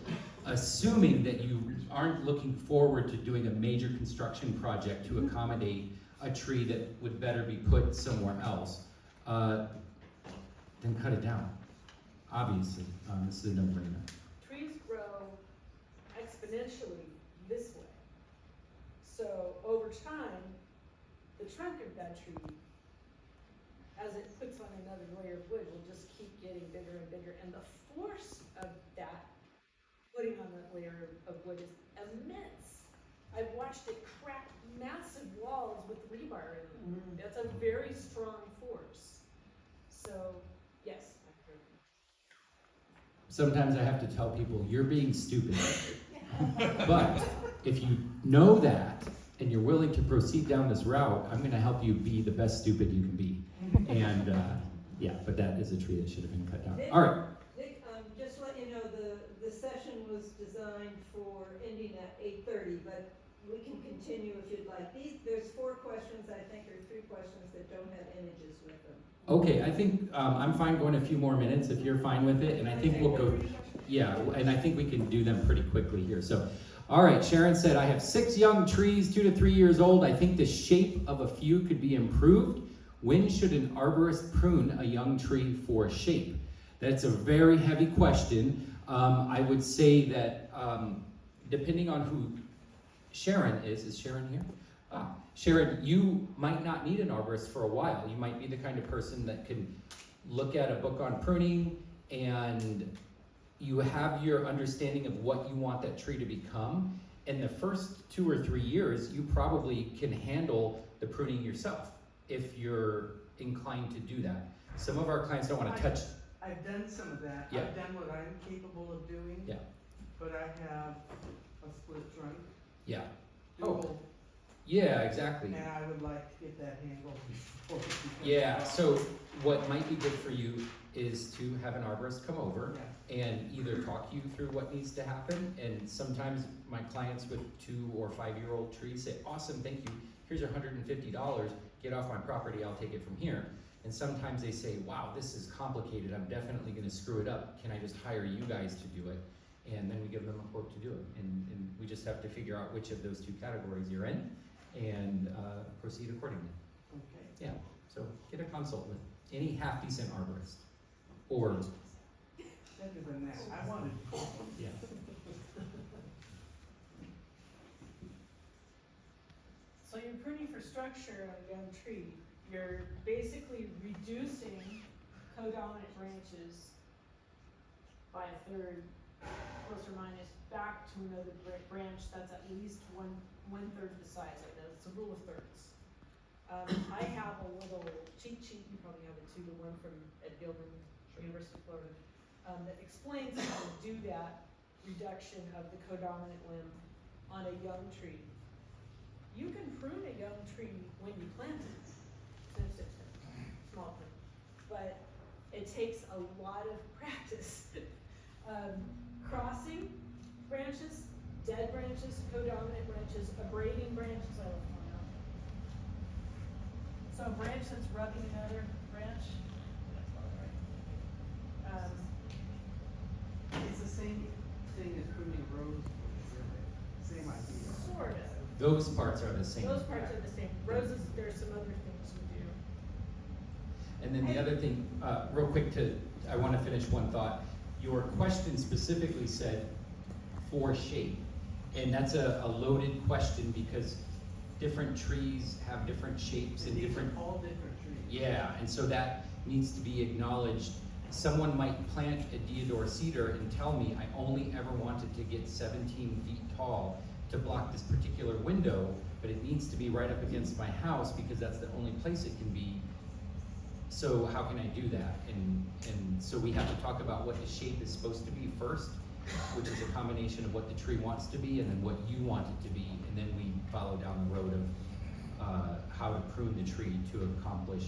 assuming that you aren't looking forward to doing a major construction project to accommodate a tree that would better be put somewhere else, then cut it down. Obviously, this is a no-brainer. Trees grow exponentially this way. So over time, the trunk of that tree, as it puts on another layer of wood, will just keep getting bigger and bigger. And the force of that, putting on that layer of wood, is immense. I've watched it crack massive walls with rebar in them. That's a very strong force. So, yes. Sometimes I have to tell people, you're being stupid. But if you know that, and you're willing to proceed down this route, I'm gonna help you be the best stupid you can be. And, yeah, but that is a tree that should have been cut down. All right. Nick, just to let you know, the session was designed for ending at 8:30, but we can continue if you'd like. There's 4 questions, I think, or 3 questions that don't have images with them. Okay, I think I'm fine going a few more minutes if you're fine with it, and I think we'll go, yeah, and I think we can do them pretty quickly here. So, all right, Sharon said, I have 6 young trees, 2 to 3 years old. I think the shape of a few could be improved. When should an arborist prune a young tree for shape? That's a very heavy question. I would say that depending on who Sharon is Sharon here? Sharon, you might not need an arborist for a while. You might be the kind of person that can look at a book on pruning and you have your understanding of what you want that tree to become. In the first 2 or 3 years, you probably can handle the pruning yourself if you're inclined to do that. Some of our clients don't want to touch. I've done some of that. Yeah. I've done what I'm capable of doing. Yeah. But I have a split trunk. Yeah. Dual, Yeah, exactly. and I would like to get that handled before. it becomes Yeah, a problem. so what might be good for you is to have an arborist come over and either talk you through what needs to happen. And sometimes my clients with 2 or 5-year-old trees say, awesome, thank you. Here's $150. Get off my property. I'll take it from here. And sometimes they say, wow, this is complicated. I'm definitely going to screw it up. Can I just hire you guys to do it? And then we give them a quote to do it. And we just have to figure out which of those 2 categories you're in and proceed accordingly. Okay. Yeah, so get a consult with any half-decent arborist. Or, Better than that. I wanted. yeah. So you're pruning for structure on a young tree. You're basically reducing codominant branches by a third, plus or minus, back to another branch that's at least one third the size of it. It's a rule of thirds. I have a little cheat sheet, you probably have it too, the one from Ed Gilman, University of Florida, that explains how to do that reduction of the codominant limb on a young tree. You can prune a young tree when you plant it, small prune, but it takes a lot of practice. Crossing branches, dead branches, codominant branches, abrading branches, I love point out. So a branch that's rubbing another branch, that's all right. It's the same thing as pruning a rose bush, really. Same idea. Sort of. Those parts are the same. Those parts are the same. Roses, there's some other things you do. And then the other thing, real quick I want to finish one thought. Your question specifically said for shape. And that's a loaded question because different trees have different shapes and different. All different trees. Yeah, and so that needs to be acknowledged. Someone might plant a deodar cedar and tell me I only ever wanted to get 17 feet tall to block this particular window, but it needs to be right up against my house because that's the only place it can be. So how can I do that? And so we have to talk about what the shape is supposed to be first, which is a combination of what the tree wants to be and then what you want it to be, and then we follow down the road of how to prune the tree to accomplish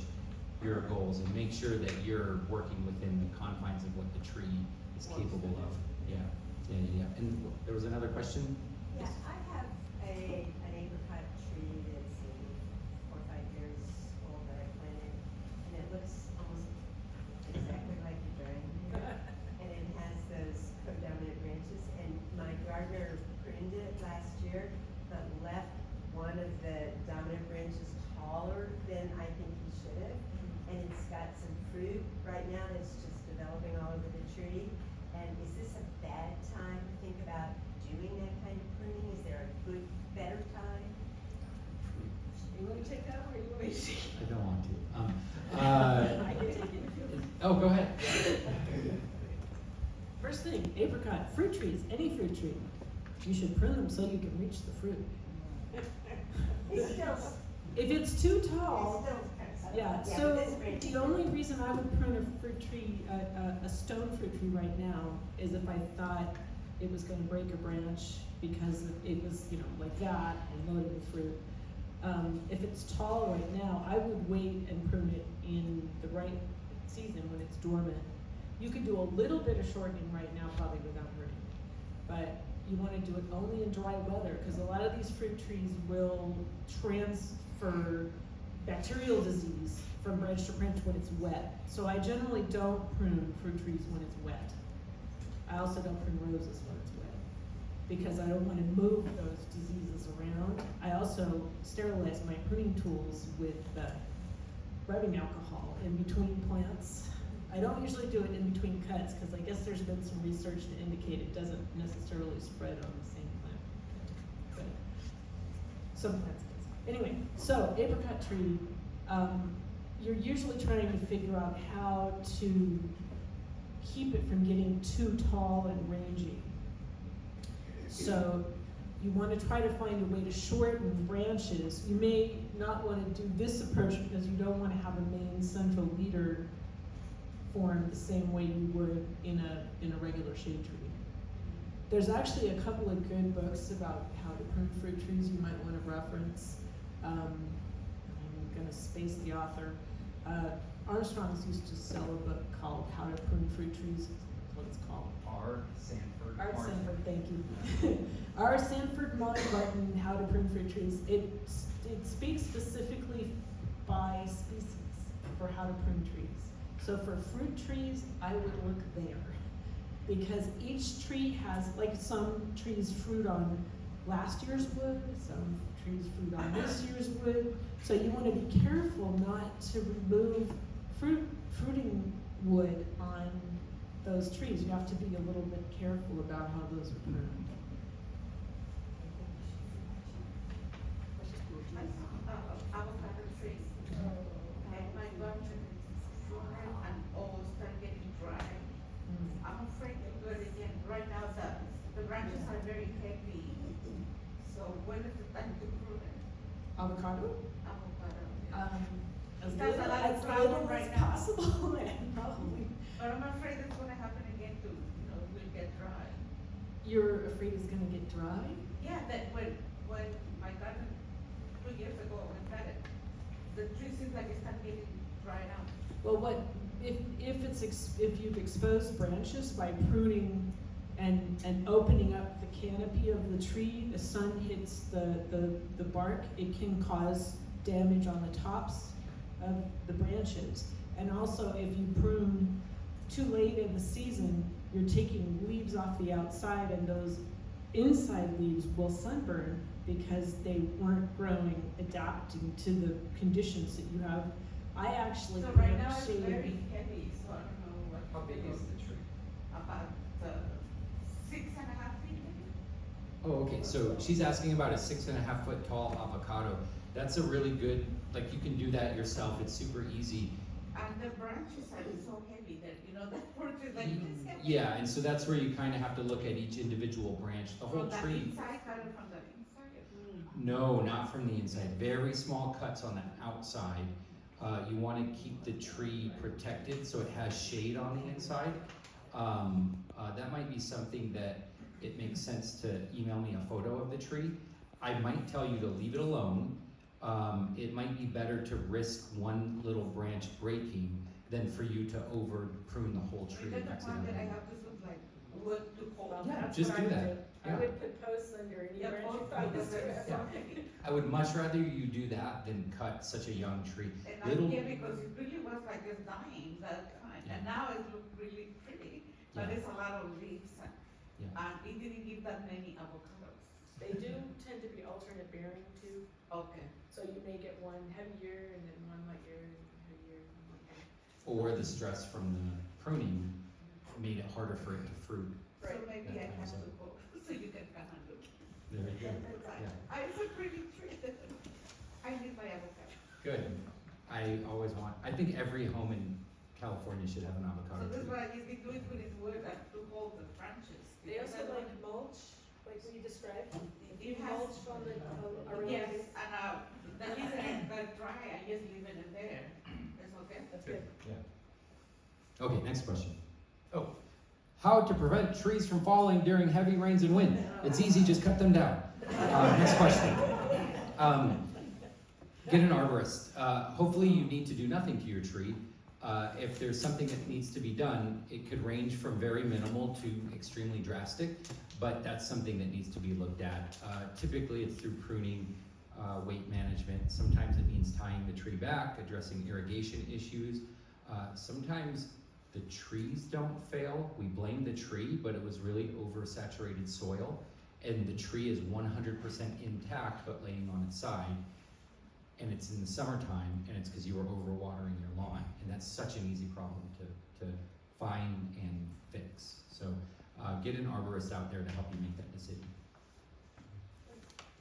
your goals and make sure that you're working within the confines of what the tree is capable of. Yeah. And there was another question? Yeah, I have an apricot tree that's 4 or 5 years old that I planted, and it looks almost exactly like a dragon. And it has those codominant branches, and my gardener pruned it last year, but left one of the dominant branches taller than I think he should have. And it's got some fruit right now that's just developing all over the tree. And is this a bad time to think about doing that kind of pruning? Is there a good, better time? You want to take that or you want me to? I don't want to. I can take it if you want. Oh, go ahead. First thing, apricot, fruit trees, any fruit tree, you should prune them so you can reach the fruit. It's still, If it's too it's tall, still. yeah, but so this branch is the only reason I would prune a fruit tree, a stone fruit tree right now, is if I thought it was gonna break a branch because it was, like that and loaded with fruit. If it's tall right now, I would wait and prune it in the right season when it's dormant. You could do a little bit of shortening right now, probably without hurting, but you wanna do it only in dry weather, because a lot of these fruit trees will transfer bacterial disease from branch to branch when it's wet. So I generally don't prune fruit trees when it's wet. I also don't prune roses when it's wet, because I don't wanna move those diseases around. I also sterilize my pruning tools with rubbing alcohol in between plants. I don't usually do it in between cuts, because I guess there's been some research to indicate it doesn't necessarily spread on the same plant. But some plants does. Anyway, so apricot tree, you're usually trying to figure out how to keep it from getting too tall and rangy. So you want to try to find a way to shorten branches. You may not want to do this approach because you don't want to have a main central leader formed the same way you would in a regular shade tree. There's actually a couple of good books about how to prune fruit trees you might want to reference. I'm gonna space the author. Armstrong's used to sell a book called How to Prune Fruit Trees. That's what it's called. Art Sanford. Art Sanford, thank you. R. Sanford Martin, How to Prune Fruit Trees. It speaks specifically by species for how to prune trees. So for fruit trees, I would look there, because each tree has, like some trees fruit on last year's wood, some trees fruit on this year's wood. So you want to be careful not to remove fruiting wood on those trees. You have to be a little bit careful about how those are pruned. Avocado trees. My garden dry and all start getting dry. I'm afraid to do it again. Right now, the branches are very heavy. So when is the time to prune it? Avocado? Avocado. As It has a little, lot of as problem little right as now. possible, and probably. But I'm afraid it's gonna happen again too, will get dry. You're afraid it's gonna get dry? Yeah, that when my garden 2 years ago, when planted, the tree seems like it's not getting dried out. Well, what, if if you've exposed branches by pruning and opening up the canopy of the tree, the sun hits the bark, it can cause damage on the tops of the branches. And also, if you prune too late in the season, you're taking leaves off the outside, and those inside leaves will sunburn because they weren't growing, adapting to the conditions that you have. I actually So put right up now it's shade. very heavy, so I don't know what. How big is the tree? About 6.5 feet maybe. Oh, okay, so she's asking about a 6.5 foot tall avocado. That's a really good, like you can do that yourself, it's super easy. And the branches are so heavy that, that porch is like this heavy. Yeah, and so that's where you kind of have to look at each individual branch. The whole From the tree, inside, kind of from the inside. no, not from the inside. Very small cuts on the outside. You want to keep the tree protected so it has shade on the inside. That might be something that it makes sense to email me a photo of the tree. I might tell you to leave it alone. It might be better to risk one little branch breaking than for you to over prune the whole tree Because the part that I accidentally. have to look like wood to hold. Yeah, That's just what do I would that. I Yeah. would put posts under any Yeah, branch you both thought was because they're too so heavy. heavy. I would much rather you do that than cut such a young tree. And Little, yeah, because it really was like it's dying that time, and now it looks really pretty, but Yeah. it's a lot of leaves, Yeah. and it didn't give that many avocados. They do tend to be alternate bearing too, Okay. so you may get one heavy year and then one light year and heavy year and one light. or the stress from the pruning made it harder for it to fruit. So maybe I That have time's to up. go, so you can kind of look. There you go. Yeah. I it's a pretty tree. I need my avocado. Good. I think every home in California should have an So avocado this is tree. what I usually do it with wood to hold the branches. They because also I like don't- mulch, like we described. It has- Mulch on the, around Yes, it. and the reason it got dry, I just leave it in there. It's okay? That's good. Yeah. Okay, next question. Oh, how to prevent trees from falling during heavy rains and wind? It's easy, just cut them down. Next question. Get an arborist. Hopefully you need to do nothing to your tree. If there's something that needs to be done, it could range from very minimal to extremely drastic, but that's something that needs to be looked at. Typically it's through pruning, weight management. Sometimes it means tying the tree back, addressing irrigation issues. Sometimes the trees don't fail. We blame the tree, but it was really oversaturated soil, and the tree is 100% intact but laying on its side. And it's in the summertime, and it's because you were overwatering your lawn, and that's such an easy problem to find and fix. So get an arborist out there to help you make that decision.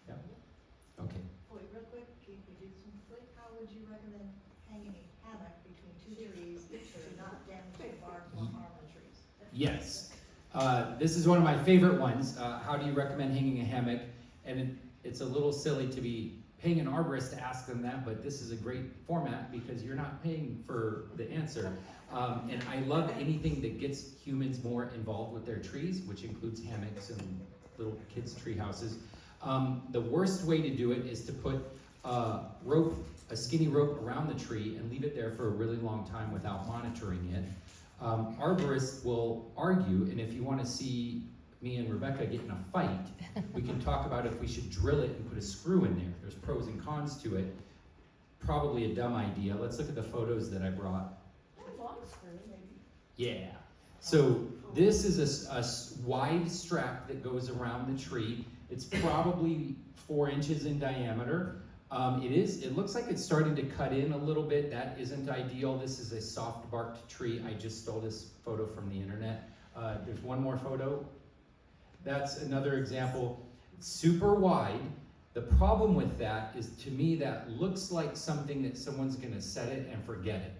Yeah. Okay. Wait, real quick, how would you recommend hanging a hammock between two trees to not damage the bark or harm the trees? Yes. This is one of my favorite ones. How do you recommend hanging a hammock? And it's a little silly to be paying an arborist to ask them that, but this is a great format because you're not paying for the answer. And I love anything that gets humans more involved with their trees, which includes hammocks and little kids' tree houses. The worst way to do it is to put a skinny rope around the tree and leave it there for a really long time without monitoring it. Arborists will argue, and if you want to see me and Rebecca get in a fight, we can talk about if we should drill it and put a screw in there. There's pros and cons to it. Probably a dumb idea. Let's look at the photos that I brought. Long screw, maybe. Yeah. So this is a wide strap that goes around the tree. It's probably 4 inches in diameter. It looks like it's starting to cut in a little bit. That isn't ideal. This is a soft barked tree. I just stole this photo from the internet. There's one more photo. That's another example. Super wide. The problem with that is, to me, that looks like something that someone's gonna set it and forget it.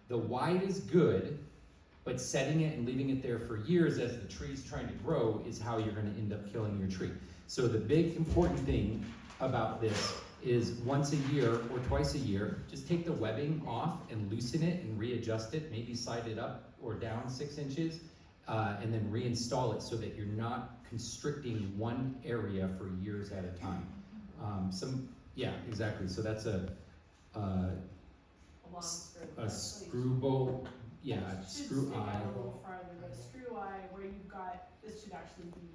The wide is good, but setting it and leaving it there for years as the tree's trying to grow is how you're gonna end up killing your tree. So the big important thing about this is once a year or twice a year, just take the webbing off and loosen it and readjust it, maybe slide it up or down 6 inches, and then reinstall it so that you're not constricting one area for years at a time. Yeah, exactly, so that's a screw bolt, yeah, It should screw stick out eye. a little farther, but a screw eye where you've got, this should actually be,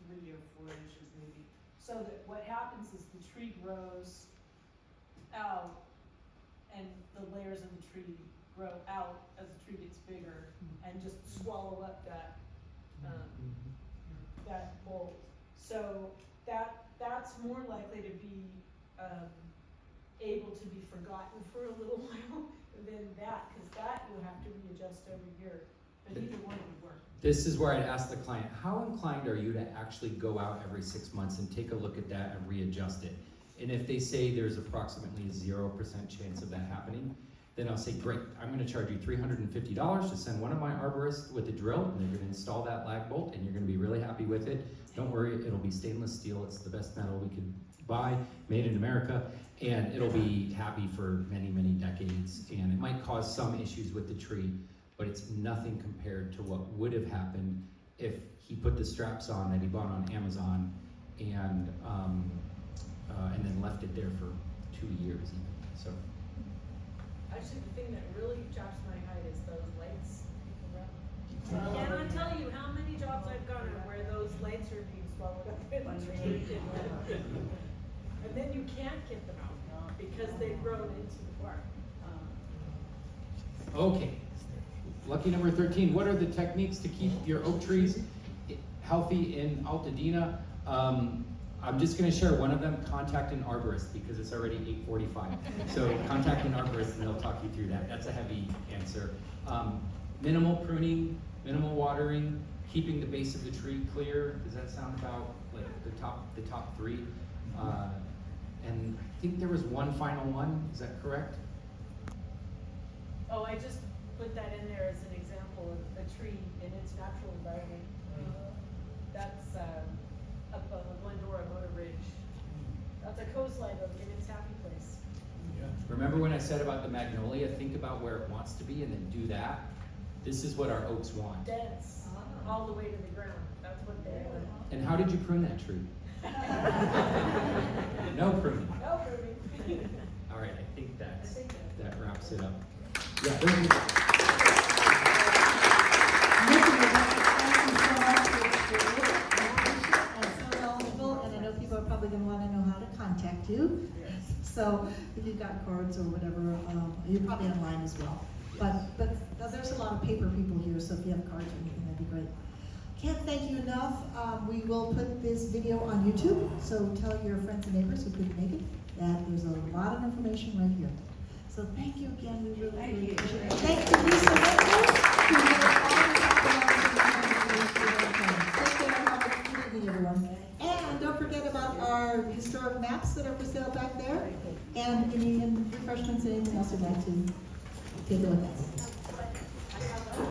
3 or 4 inches maybe. So that what happens is the tree grows out and the layers of the tree grow out as the tree gets bigger and just swallow up that, that bolt. So that's more likely to be, able to be forgotten for a little while than that, because that you'll have to readjust every year, but either one would work. This is where I'd ask the client, how inclined are you to actually go out every 6 months and take a look at that and readjust it? And if they say there's approximately a 0% chance of that happening, then I'll say, great, I'm gonna charge you $350 to send one of my arborists with a drill, and they're gonna install that lag bolt, and you're gonna be really happy with it. Don't worry, it'll be stainless steel, it's the best metal we could buy, made in America, and it'll be happy for many, many decades. And it might cause some issues with the tree, but it's nothing compared to what would have happened if he put the straps on that he bought on Amazon and then left it there for 2 years even, so. Actually, the thing that really chops my height is those lights. I cannot tell you how many jobs I've gone on where those lights are being swallowed up in the tree. And then you can't get them out because they've grown into the bark. Okay, lucky number 13, what are the techniques to keep your oak trees healthy in Altadena? I'm just gonna share one of them, contact an arborist, because it's already 8:45. So contact an arborist and they'll talk you through that. That's a heavy answer. Minimal pruning, minimal watering, keeping the base of the tree clear. Does that sound about like the top 3? And I think there was one final one, is that correct? Oh, I just put that in there as an example of a tree in its natural environment. That's up on the Glendora Motor Ridge. That's a coastline oak in its happy place. Yeah. Remember when I said about the magnolia, think about where it wants to be and then do that? This is what our oaks want. Dense, all the way to the ground. That's what they want. And how did you prune that tree? No pruning. No pruning. All right, I think that wraps it up. Yeah, thank you. And I know people are probably going to want to know how to contact you. So if you've got cards or whatever, you're probably online as well. But there's a lot of paper people here, so if you have cards or anything, that'd be great. Can't thank you enough. We will put this video on YouTube, so tell your friends and neighbors who couldn't make it that there's a lot of information right here. So thank you again, we really appreciate it. Thank you, Lisa. Take care, have a good evening, everyone. And don't forget about our historic maps that are for sale back there, and any refreshments, anything else you'd like to take a look at.